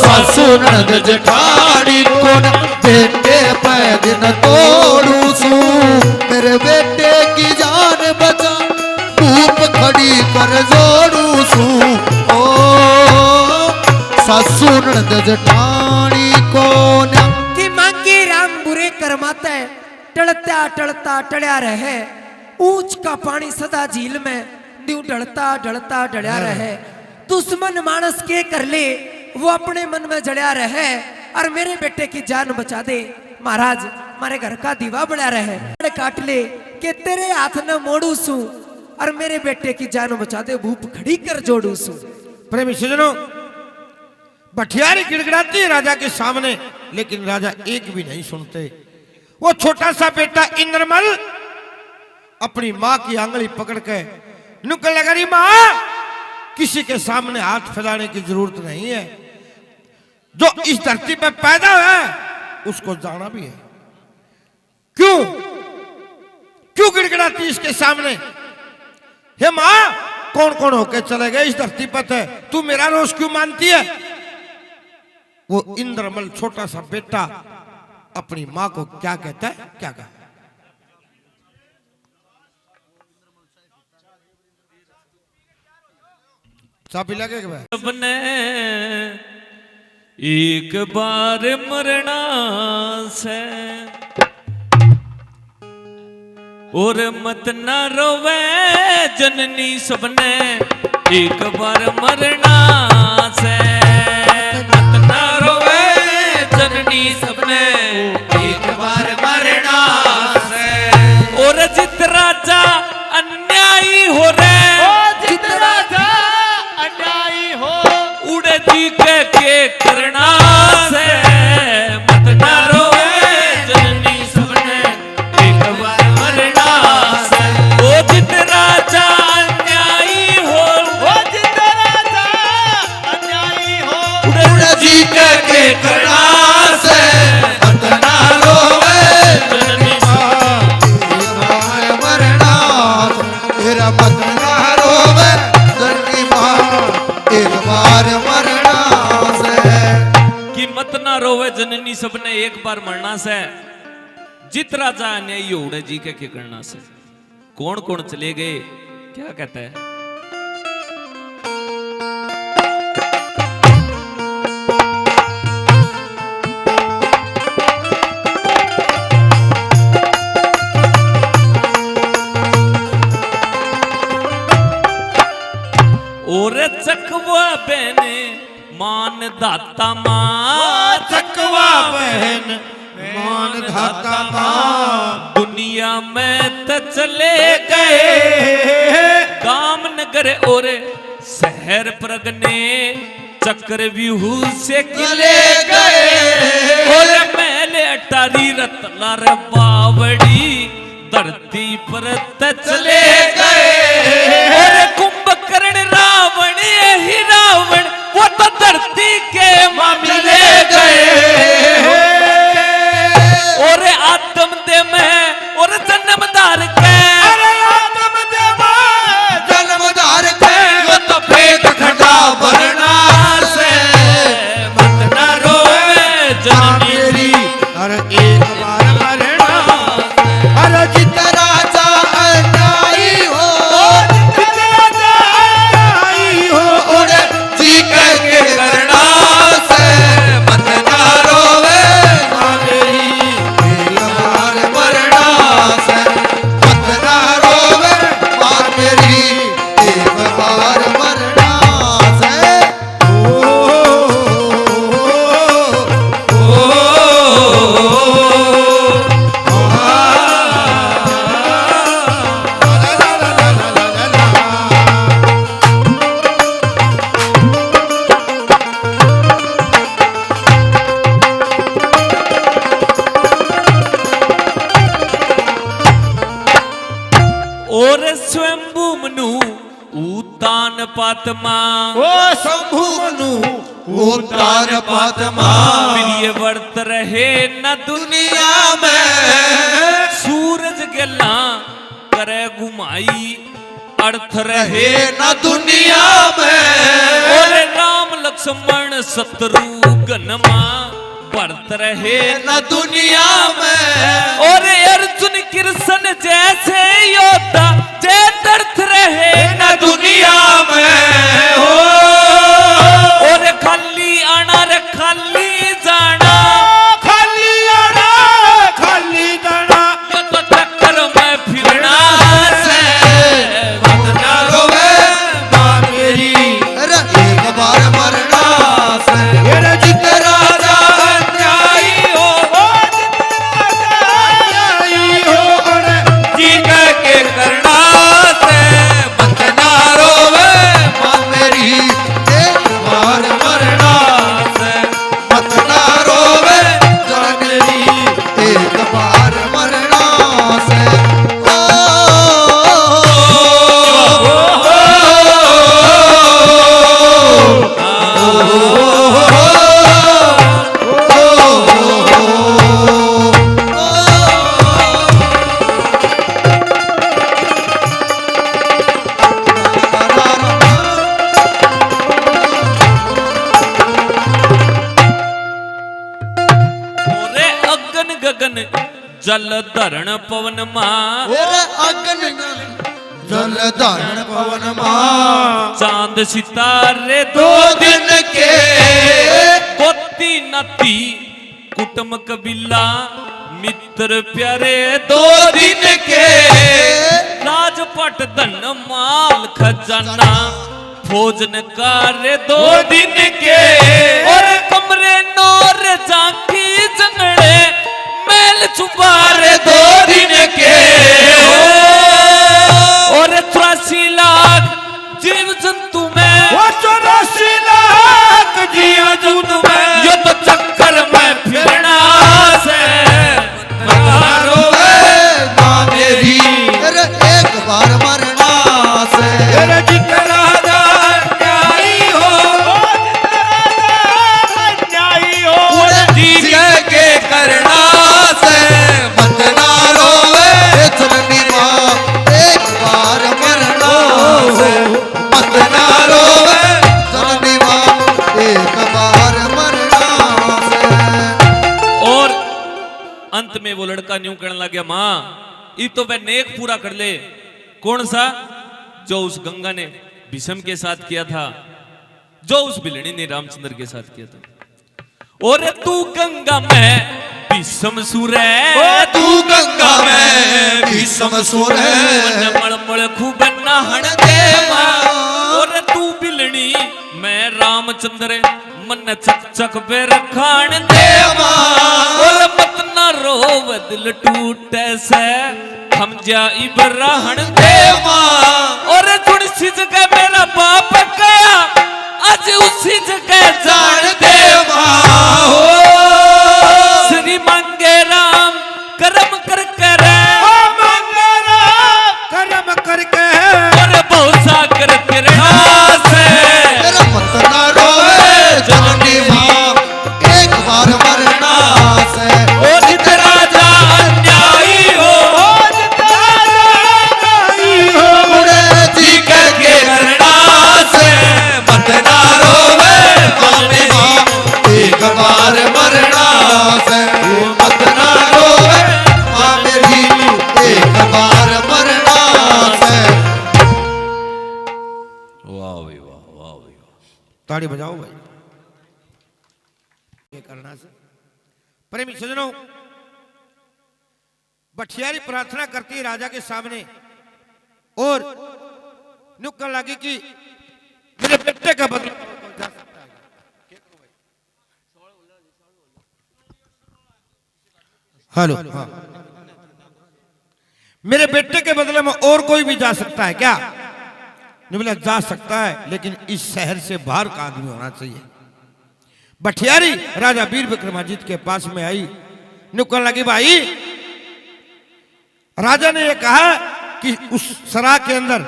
सासू नंद जठाड़ी कोना बेटे पैद न तोड़ू सू मेरे बेटे की जान बचा धूप खड़ी कर जोड़ू सू ओ सासू नंद जठाड़ी कोना कि मांगे राम बुरे कर्माता है टलता टलता टल्या रहे ऊंच का पानी सदा झील में न्यू ढलता ढलता ढल्या रहे दुश्मन मानस के कर ले वो अपने मन में जड़या रहे और मेरे बेटे की जान बचा दे महाराज मारे घर का दीवा बढ़ा रहे काट ले के तेरे हाथ न मोड़ू सू और मेरे बेटे की जान बचा दे, भूप खड़ी कर जोड़ू सू। प्रेमी सजनों, भठियारी गिड़गिड़ाती है राजा के सामने, लेकिन राजा एक भी नहीं सुनते। वो छोटा सा बेटा इंद्रमल अपनी माँ की आंगली पकड़ के नुक्कड़ लगा रही, माँ किसी के सामने हाथ फैलाने की जरूरत नहीं है, जो इस धरती पे पैदा है उसको जाना भी है। क्यों क्यों गिड़गिड़ाती इसके सामने? हे माँ, कौन कौन होके चले गए इस धरती पर थे, तू मेरा रोष क्यों मानती है? वो इंद्रमल छोटा सा बेटा अपनी माँ को क्या कहता है, क्या कहा? चाबी लगे भाई। सबने एक बार मरना से, और मत न रोवे जननी, सबने एक बार मरना से। मत न रोवे जननी, सबने एक बार मरना से। और जित राजा अन्यायी हो रे, जित राजा अन्यायी हो, उड़े जी के करना से। मत न रोवे जननी, सबने एक बार मरना से। ओ जित राजा अन्यायी हो, ओ जित राजा अन्यायी हो, उड़े जी के करना से। मत ना रोवे जननी मरना, तेरा मत ना रोवे जननी माँ, एक बार मरना से। कि मत न रोवे जननी, सबने एक बार मरना से। जित राजा अन्यायी हो, उड़े जी के करना से। कौन कौन चले गए, क्या कहता है? और चकवा बहने मान दाता माँ, चकवा बहन मान धाता माँ, दुनिया में त चले गए गाम नगर और शहर प्रगने, चक्रव्यूह से किले गए। और महल अटारी रतलार बावड़ी, धरती पर त चले गए। और कुंभकर्ण रावण, यही रावण वो तो धरती के मामले गए। और आदम दे में और जन्मदार के, जन्मदार के वो तो फेंक खड़ा भरना से। मत न रोवे जननी, मेरी अरे एक बार मरना, अरे जित राजा अन्यायी हो, जित राजा आई हो, उड़े जी के करना से। मत ना रोवे एक बार मरना से। मत ना रोवे माँ मेरी, एक बार मरना से। और स्वयंभू मनु उतान पात्मा, ओ शंभु मनु उतार पात्मा, प्रिय वर्त रहे न दुनिया में सूरज गला करे घुमाई, अर्थ रहे न दुनिया में। और राम लक्ष्मण शत्रुघ्न वर्त रहे न दुनिया में। और अर्जुन कृष्ण जैसे योद्धा जय दर्थ रहे न दुनिया में हो। और खाली आना रे खाली जाना, खाली आना खाली जाना, ये तो चक्कर में फिरना से। मत ना रोवे माँ मेरी, अरे एक बार मरना से। मेरा जित राजा अन्यायी हो, आई हो, और जी के करना जल धरण पवन मां ओरे अगन जल धरण पवन मां चांद सितारे दो दिन के पोती नाती कुटुंब कबीला मित्र प्यारे दो दिन के राजपट धन माल खजाना भोजन कार्य दो दिन के और कमरे नौर झांकी जंगड़े मेल छुपारे दो दिन के और 84 लाख जीव जंतु में वो 84 लाख जीव जंतु में यो तो चक्कर में फिरना से मारो मां मेरी अरे एक बार मरना से तेरे जितना न्यायी हो न्यायी हो जी के करना से मत ना रोवे जननी मां एक बार मरना से मत ना रोवे जननी मां एक बार मरना से। और अंत में वो लड़का न्यू कहने लग गया मां ये तो वह नेक पूरा कर ले कौन सा जो उस गंगा ने भीष्म के साथ किया था जो उस बिलनी ने रामचंद्र के साथ किया था और तू गंगा में भीष्म सुरे तू गंगा में भीष्म सुरे मलमल खूब नहन दे मां और तू बिलनी मैं रामचंद्र मन चक चक पे रखान दे मां और मत न रोव दिल टूटे से हम जा इब्राहन दे मां और थोड़ी जगह मेरा बाप गया आज उसी जगह जान दे मां श्री मांगे राम कर्म कर करे मांगे राम कर्म करके और भरोसा कर तेरा से तेरा मत ना रोवे जननी मां एक बार मरना से और तेरा जा अन्यायी हो उड़े जी के करना से मत ना रोवे जननी मां एक बार मरना से मत ना रोवे मां मेरी एक बार मरना से। वाह भाई वाह भाई ताड़ी बजाओ भाई ये करना से प्रेमी सजनों बठियारी प्रार्थना करती है राजा के सामने और नुक्कड़ लगी कि मेरे बेटे का बदला जा सकता है। हेलो हाँ। मेरे बेटे के बदले में और कोई भी जा सकता है क्या? ने बोला जा सकता है लेकिन इस शहर से बाहर का आदमी होना चाहिए। बठियारी राजा वीर विक्रमादित्य के पास में आई, नुक्कड़ लगी भाई राजा ने यह कहा कि उस सराय के अंदर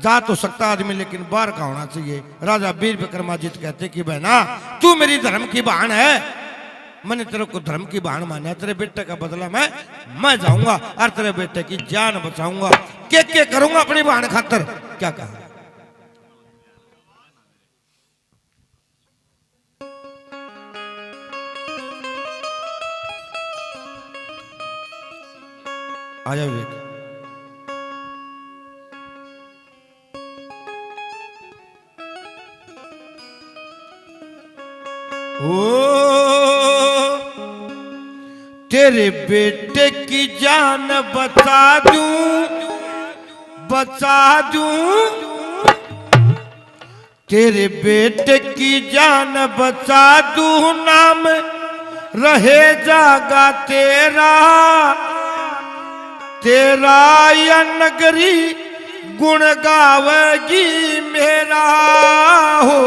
जा तो सकता आदमी लेकिन बाहर का होना चाहिए। राजा वीर विक्रमादित्य कहते कि बहना तू मेरी धर्म की बहन है, मैंने तेरे को धर्म की बहन माना, तेरे बेटे का बदला मैं जाऊंगा और तेरे बेटे की जान बचाऊंगा, के करूंगा अपनी बहन खातर। क्या कहा? आजा विवेक। ओ तेरे बेटे की जान बचा दूं, तेरे बेटे की जान बचा दूं, नाम रहे जागा तेरा या नगरी गुण गावेगी मेरा हो।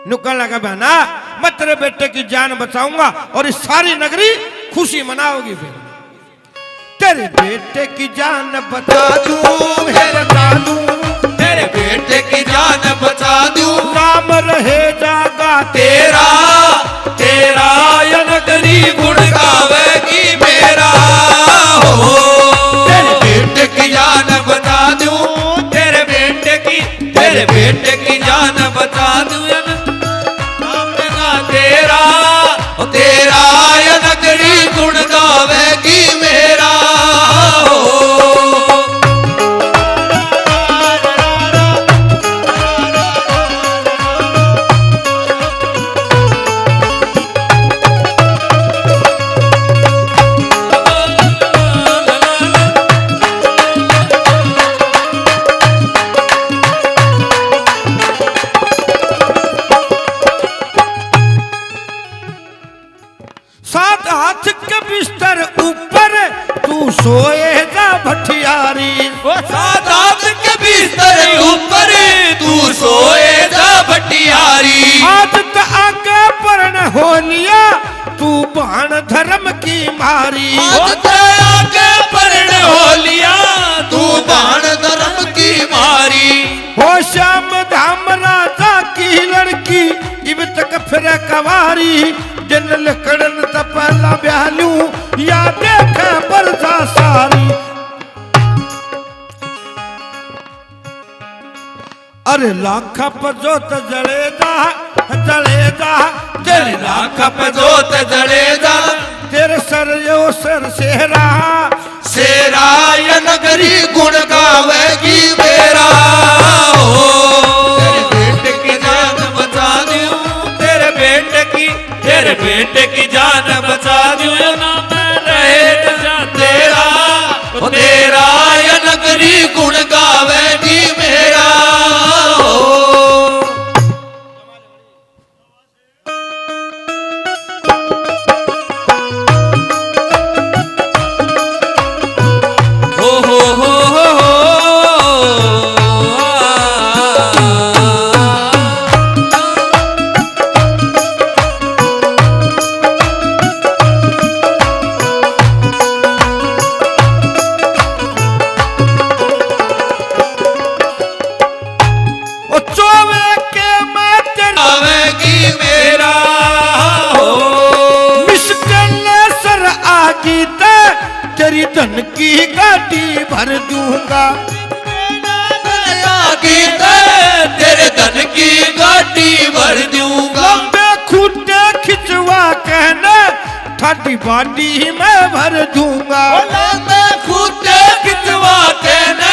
नुक्कड़ लगा बहना मैं तेरे बेटे की जान बचाऊंगा और इस सारी नगरी खुशी मनाओगी। फिर तेरे बेटे की जान बचा दूं, तेरे बेटे की जान बचा दूं, नाम रहे जागा तेरा या नगरी गुण गावेगी मेरा हो। तेरे बेटे की जान बचा दूं, तेरे बेटे की जान बचा दूं, सोए जा भटियारी। वो सादात के बिस्तर ऊपर तू सोए जा भटियारी। आज तो आगे परण हो लिया तू बाण धर्म की मारी। वो तो आगे परण हो लिया तू बाण धर्म की मारी। हो श्याम धाम राजा की लड़की इब तक फिर कवारी। दिन लकड़न त पहला ब्यालू या देखे बरसा सारी। अरे लाख पजोत जड़ेदा जड़ेदा तेरे लाख पजोत जड़ेदा तेरे सर यो सर सेरा। सेरा ये नगरी गुण गावेगी मेरा। तेरे बेटे की जान बचा दूं तेरे बेटे की जान बचा दूं ना मैं रहे न जा तेरा। तेरा ये नगरी गुण गावेगी मेरा। तेरी धन की गाड़ी भर दूंगा। तेरे धन की गाड़ी भर दूंगा। लंबे खूटे खिंचवा कहना ठाडी बाडी मैं भर दूंगा। लंबे खूटे खिंचवा कहना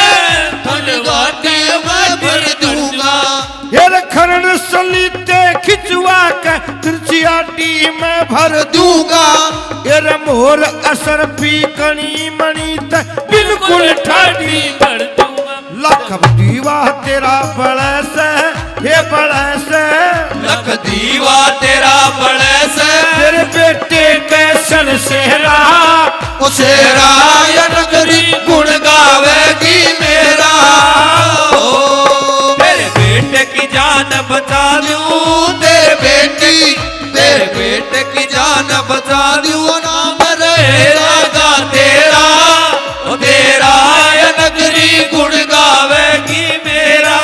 ठाडी बाडी मैं भर दूंगा। ये खरण सलीते खिंचवा के तिरछियाटी मैं भर दूंगा। ये मोर असर पी कणी मणि त बिल्कुल ठाडी भर दूंगा। लख दीवा तेरा बड़े से हे बड़े से। लख दीवा तेरा बड़े से तेरे बेटे के सन सेरा। ओ सेरा ये नगरी गुण गावेगी मेरा। तेरे बेटे की जान बचा दूं तेरे बेटे की जान बचा दूं नाम रहेगा तेरा। ओ तेरा ये नगरी गुण गावेगी मेरा।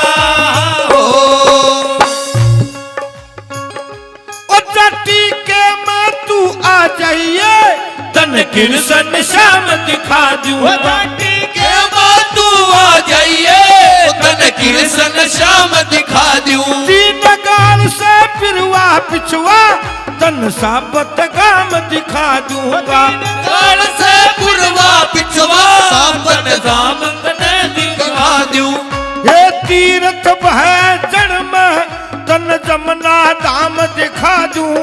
ओ जाति के मैं तू आ जाइए तन कृष्ण श्याम दिखा दूंगा। जाति के बाद तू आ जाइए तन कृष्ण श्याम दिखा दूं। तीन गाल से पिरवा पिछवा तन साबत गाम दिखा दूंगा। गाल से पुरवा पिछवा साबत गाम दिखा दूं। ये तीर्थ बह जन्म तन जमना धाम दिखा दूं।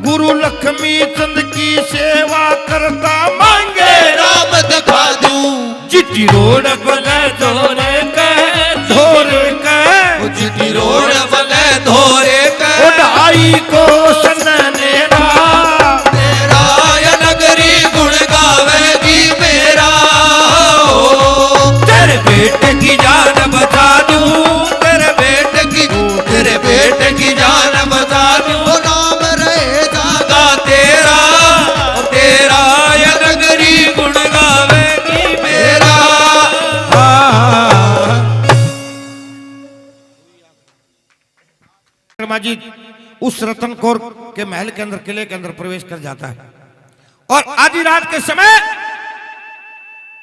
गुरु लक्ष्मी चंद की सेवा करता मांगे राम दिखा दूं। चिट्ठी रोड बगैर धोरे कह चिट्ठी रोड बगैर धोरे कह ढाई को सननेरा। तेरा ये नगरी गुण गावेगी मेरा। तेरे बेटे की जान बचा दूं तेरे बेटे की जान बचा दूं नाम रहेगा तेरा। तेरा ये नगरी गुण गावेगी मेरा। माजिद उस रतन कौर के महल के अंदर किले के अंदर प्रवेश कर जाता है और आधी रात के समय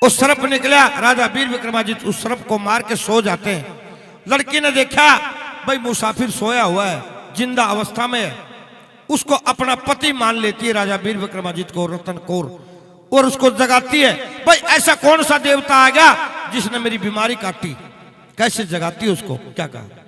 उस सर्प निकला। राजा वीर विक्रमादित्य उस सर्प को मार के सो जाते हैं। लड़की ने देखा भाई मुसाफिर सोया हुआ है जिंदा अवस्था में है। उसको अपना पति मान लेती है राजा वीर विक्रमादित्य को रतन कौर और उसको जगाती है। भाई ऐसा कौन सा देवता आ गया जिसने मेरी बीमारी काटी। कैसे जगाती है उसको क्या कहा।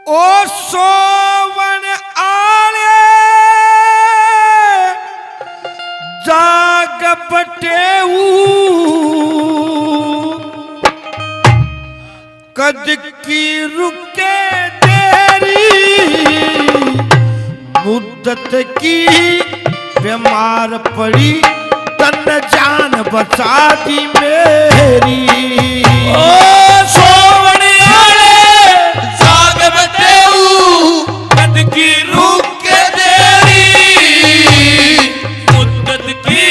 ओ सोवन आले जाग बटेऊ कद की रुके देरी मुद्दत की बीमार पड़ी तन जान बचा दी मेरी ओ सोवण आले जाग बटेऊ कद की रुक के देरी मुद्दत की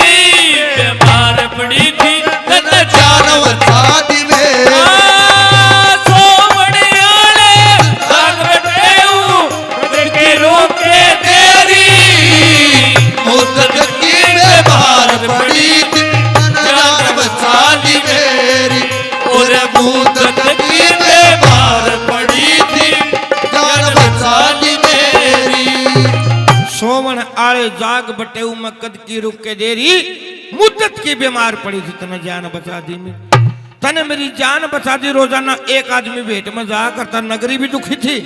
बीमार पड़ी थी तन जान बचा दी मेरी सोवण आले जाग बटेऊ कद की रुक के देरी मुद्दत की बीमार पड़ी थी जान बचा दी मेरी और मुद्दत की बीमार पड़ी थी जान बचा दी मेरी सोवन आले जाग बटेऊ में कद की रुक के देरी मुद्दत की बीमार पड़ी थी तने जान बचा दी मेरी तने मेरी जान बचा दी। रोजाना एक आदमी भेंट में जा करता, नगरी भी दुखी थी।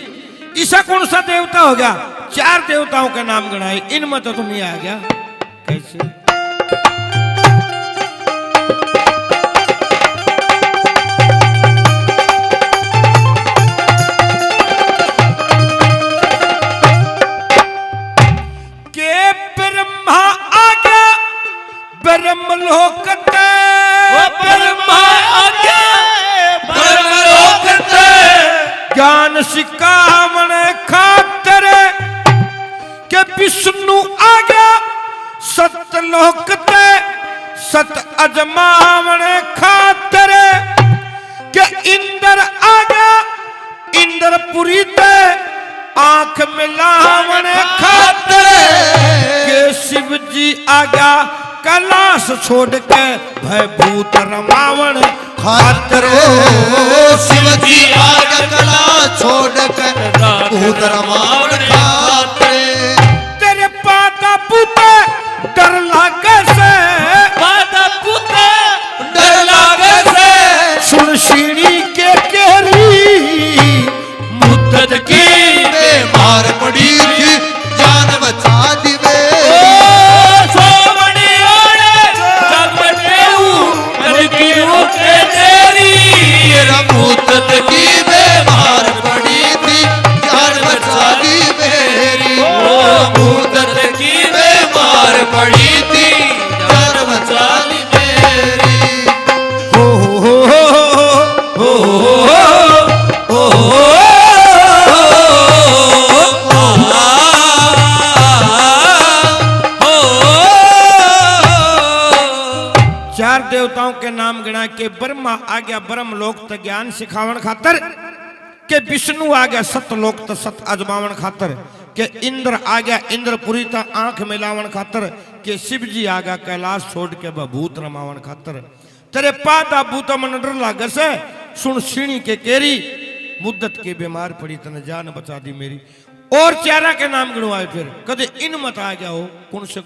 ऐसा कौन सा देवता हो गया? 4 देवताओं के नाम गणाए, इनमें तो तुम ही आ गया। कैसे? के ब्रह्मा आ गया ब्रह्मलोक ते, ब्रह्मा आज्ञा ब्रह्मलोक ते ज्ञान सिखावन खातर के विष्णु आ गया सतलोक ते, सत अजमावन खातर के इंद्र आ गया इंद्रपुरी ते, आंख मिलावन खातर के शिव जी आ गया कैलाश छोड़ के भयभूत रमावन खातर। शिव जी आग कला छोड़ कर भूत रमावन खातिर तेरे पाता पुते डर लागे से, माता पुता डर लागे से सुन सीढ़ी के केरी मुद्दत की बीमार पड़ी थी जान बचा दी ओ सोवण आले जाग बटेऊ कद की रुक के देरी मेरा मुद्दत की बीमार पड़ी थी जान बचा दी मेरी ओ मुद्दत की बीमार पड़ी थी जान बचा दी मेरी हो हो हो हो हो। चार देवताओं के नाम गिना के ब्रह्मा आ गया ब्रह्मलोक त ज्ञान सिखावन खातर, के विष्णु आ गया सतलोक त सत अजमावन खातर, के इंद्र आ गया इंद्रपुरी त आंख मिलावन खातर, के शिव जी आ गया कैलाश छोड़ के भूत रमावन खातर। तेरे पादा बूता मन डर लागे से सुन सीणी के केरी मुद्दत के बीमार पड़ी तने जान बचा दी मेरी। और 4 के नाम गिनवाए फिर कदे इन मत आ गया हो कौन से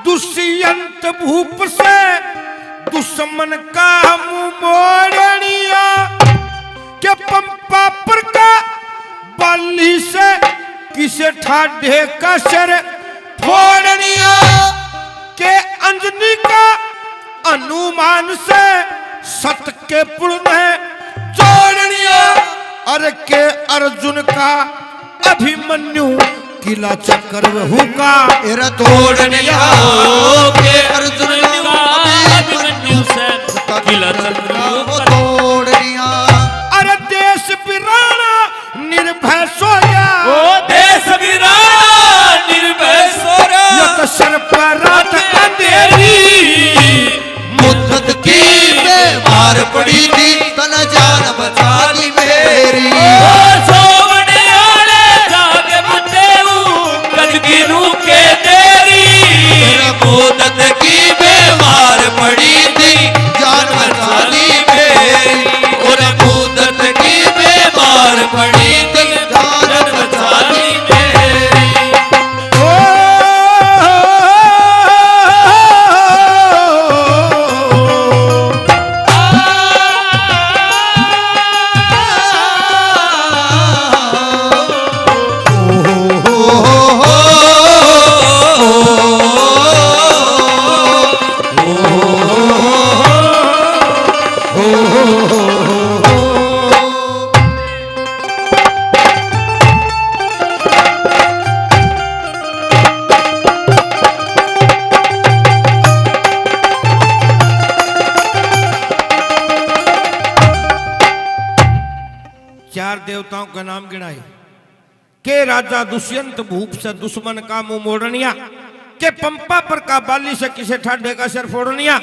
दुष्यंत भूप से दुश्मन का मुंह मोड़निया के पंपा पर का बल्ली से किसे ठाढ़े का सर फोड़निया के अंजनी का अनुमान से सत के पुल में जोड़निया अरे के अर्जुन का अभिमन्यु किला चक्कर हुका एरा तोड़निया के अर्जुन का अभिमन्यु से किला चक्र तोड़निया अरे देश वीराना निर्भय सोया ओ देश वीराना निर्भय सोया यत सर पर रात अंधेरी मुद्दत की बीमार पड़ी थी तन जान बचा दी मेरी सोवण आले जाग बटेऊ कद की रुके देरी मुद्दत की बीमार पड़ी थी जान बचा दी मेरी और मुद्दत की बीमार देवताओं के नाम गिनाए। के राजा दुष्यंत भूप से दुश्मन का मुंह मोड़निया, के पंपा पर का बाली से किसे ठाडे का सिर फोड़निया,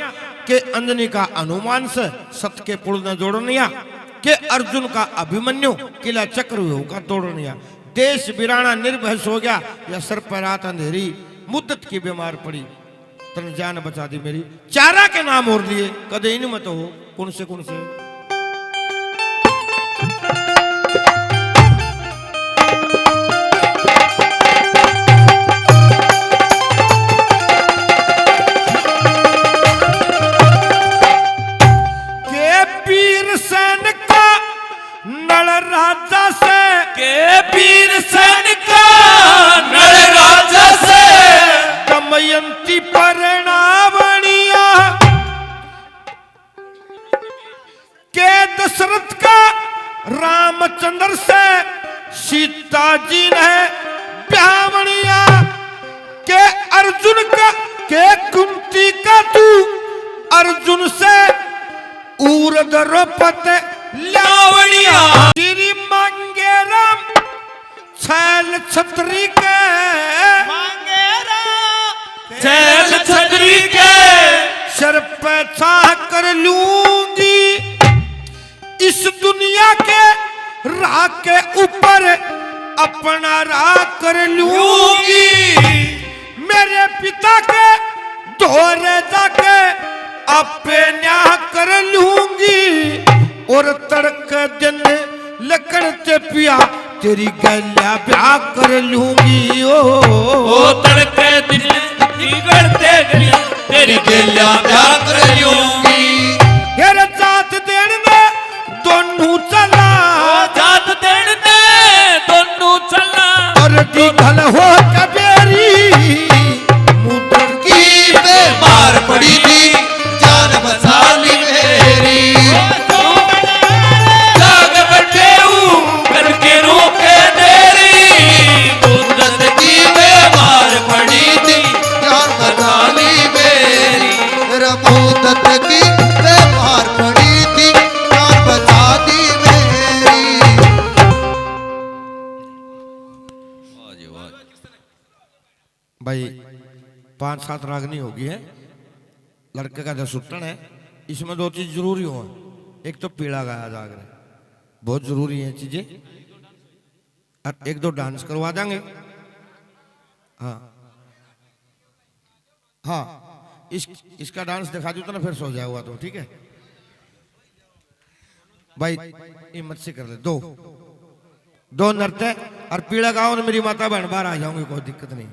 के अंजनी का हनुमान से सत के पुल न जोड़निया, के अर्जुन का अभिमन्यु किला चक्रव्यूह का तोड़निया। देश बिराना निर्भय सो गया, या सर पर रात अंधेरी मुद्दत की बीमार पड़ी, तन जान बचा दी मेरी। चारा के नाम और लिए कदे इन मत हो, कौन से राजा से, के वीर सैनिक नर राजा से, दमयंती परिणावणिया, के दशरथ का रामचंद्र से सीता जी ने ब्यावणिया, के अर्जुन का, के कुंती का तू अर्जुन से उर्द रोपत लावणिया। श्री मांगे राम छैल छतरी के, मांगे राम छैल छतरी के, सर पे छा कर लूंगी इस दुनिया के राह के ऊपर अपना राह कर लूंगी। मेरे पिता के दोहरे जाके अपने न्याय कर लूंगी, और तड़क दिन लकड़ से पिया तेरी गैया ब्याह कर लूंगी। ओ तड़के दिन निकलते गली तेरी गैया ब्याह कर लूंगी। हेर जात देन में दोनों चला, जात देन में दोनों चला, और दिखल हो कबेरी मुद्दर की बीमार पड़ी थी, जान बचा ली मेरी। जाग बैठे हूँ करके रोके देरी, कुदरत की बीमार पड़ी थी, जान बचा ली मेरी। मेरा मुद्दत की बीमार पड़ी थी, जान बचा दी मेरी। भाई 5-7 रागनी होगी है, लड़के का दसुट्टन है, इसमें 2 चीज जरूरी हो। एक तो पीड़ा गाया जागरण, बहुत जरूरी है चीजें, और 1-2 डांस करवा देंगे। हाँ हाँ, इसका डांस दिखा दूँ तो ना फिर सो जाएगा, तो ठीक है भाई, हिम्मत से कर ले। 2 नृत्य और पीड़ा गाओ ना, मेरी माता बहन बाहर आ जाऊंगी, कोई दिक्कत नहीं।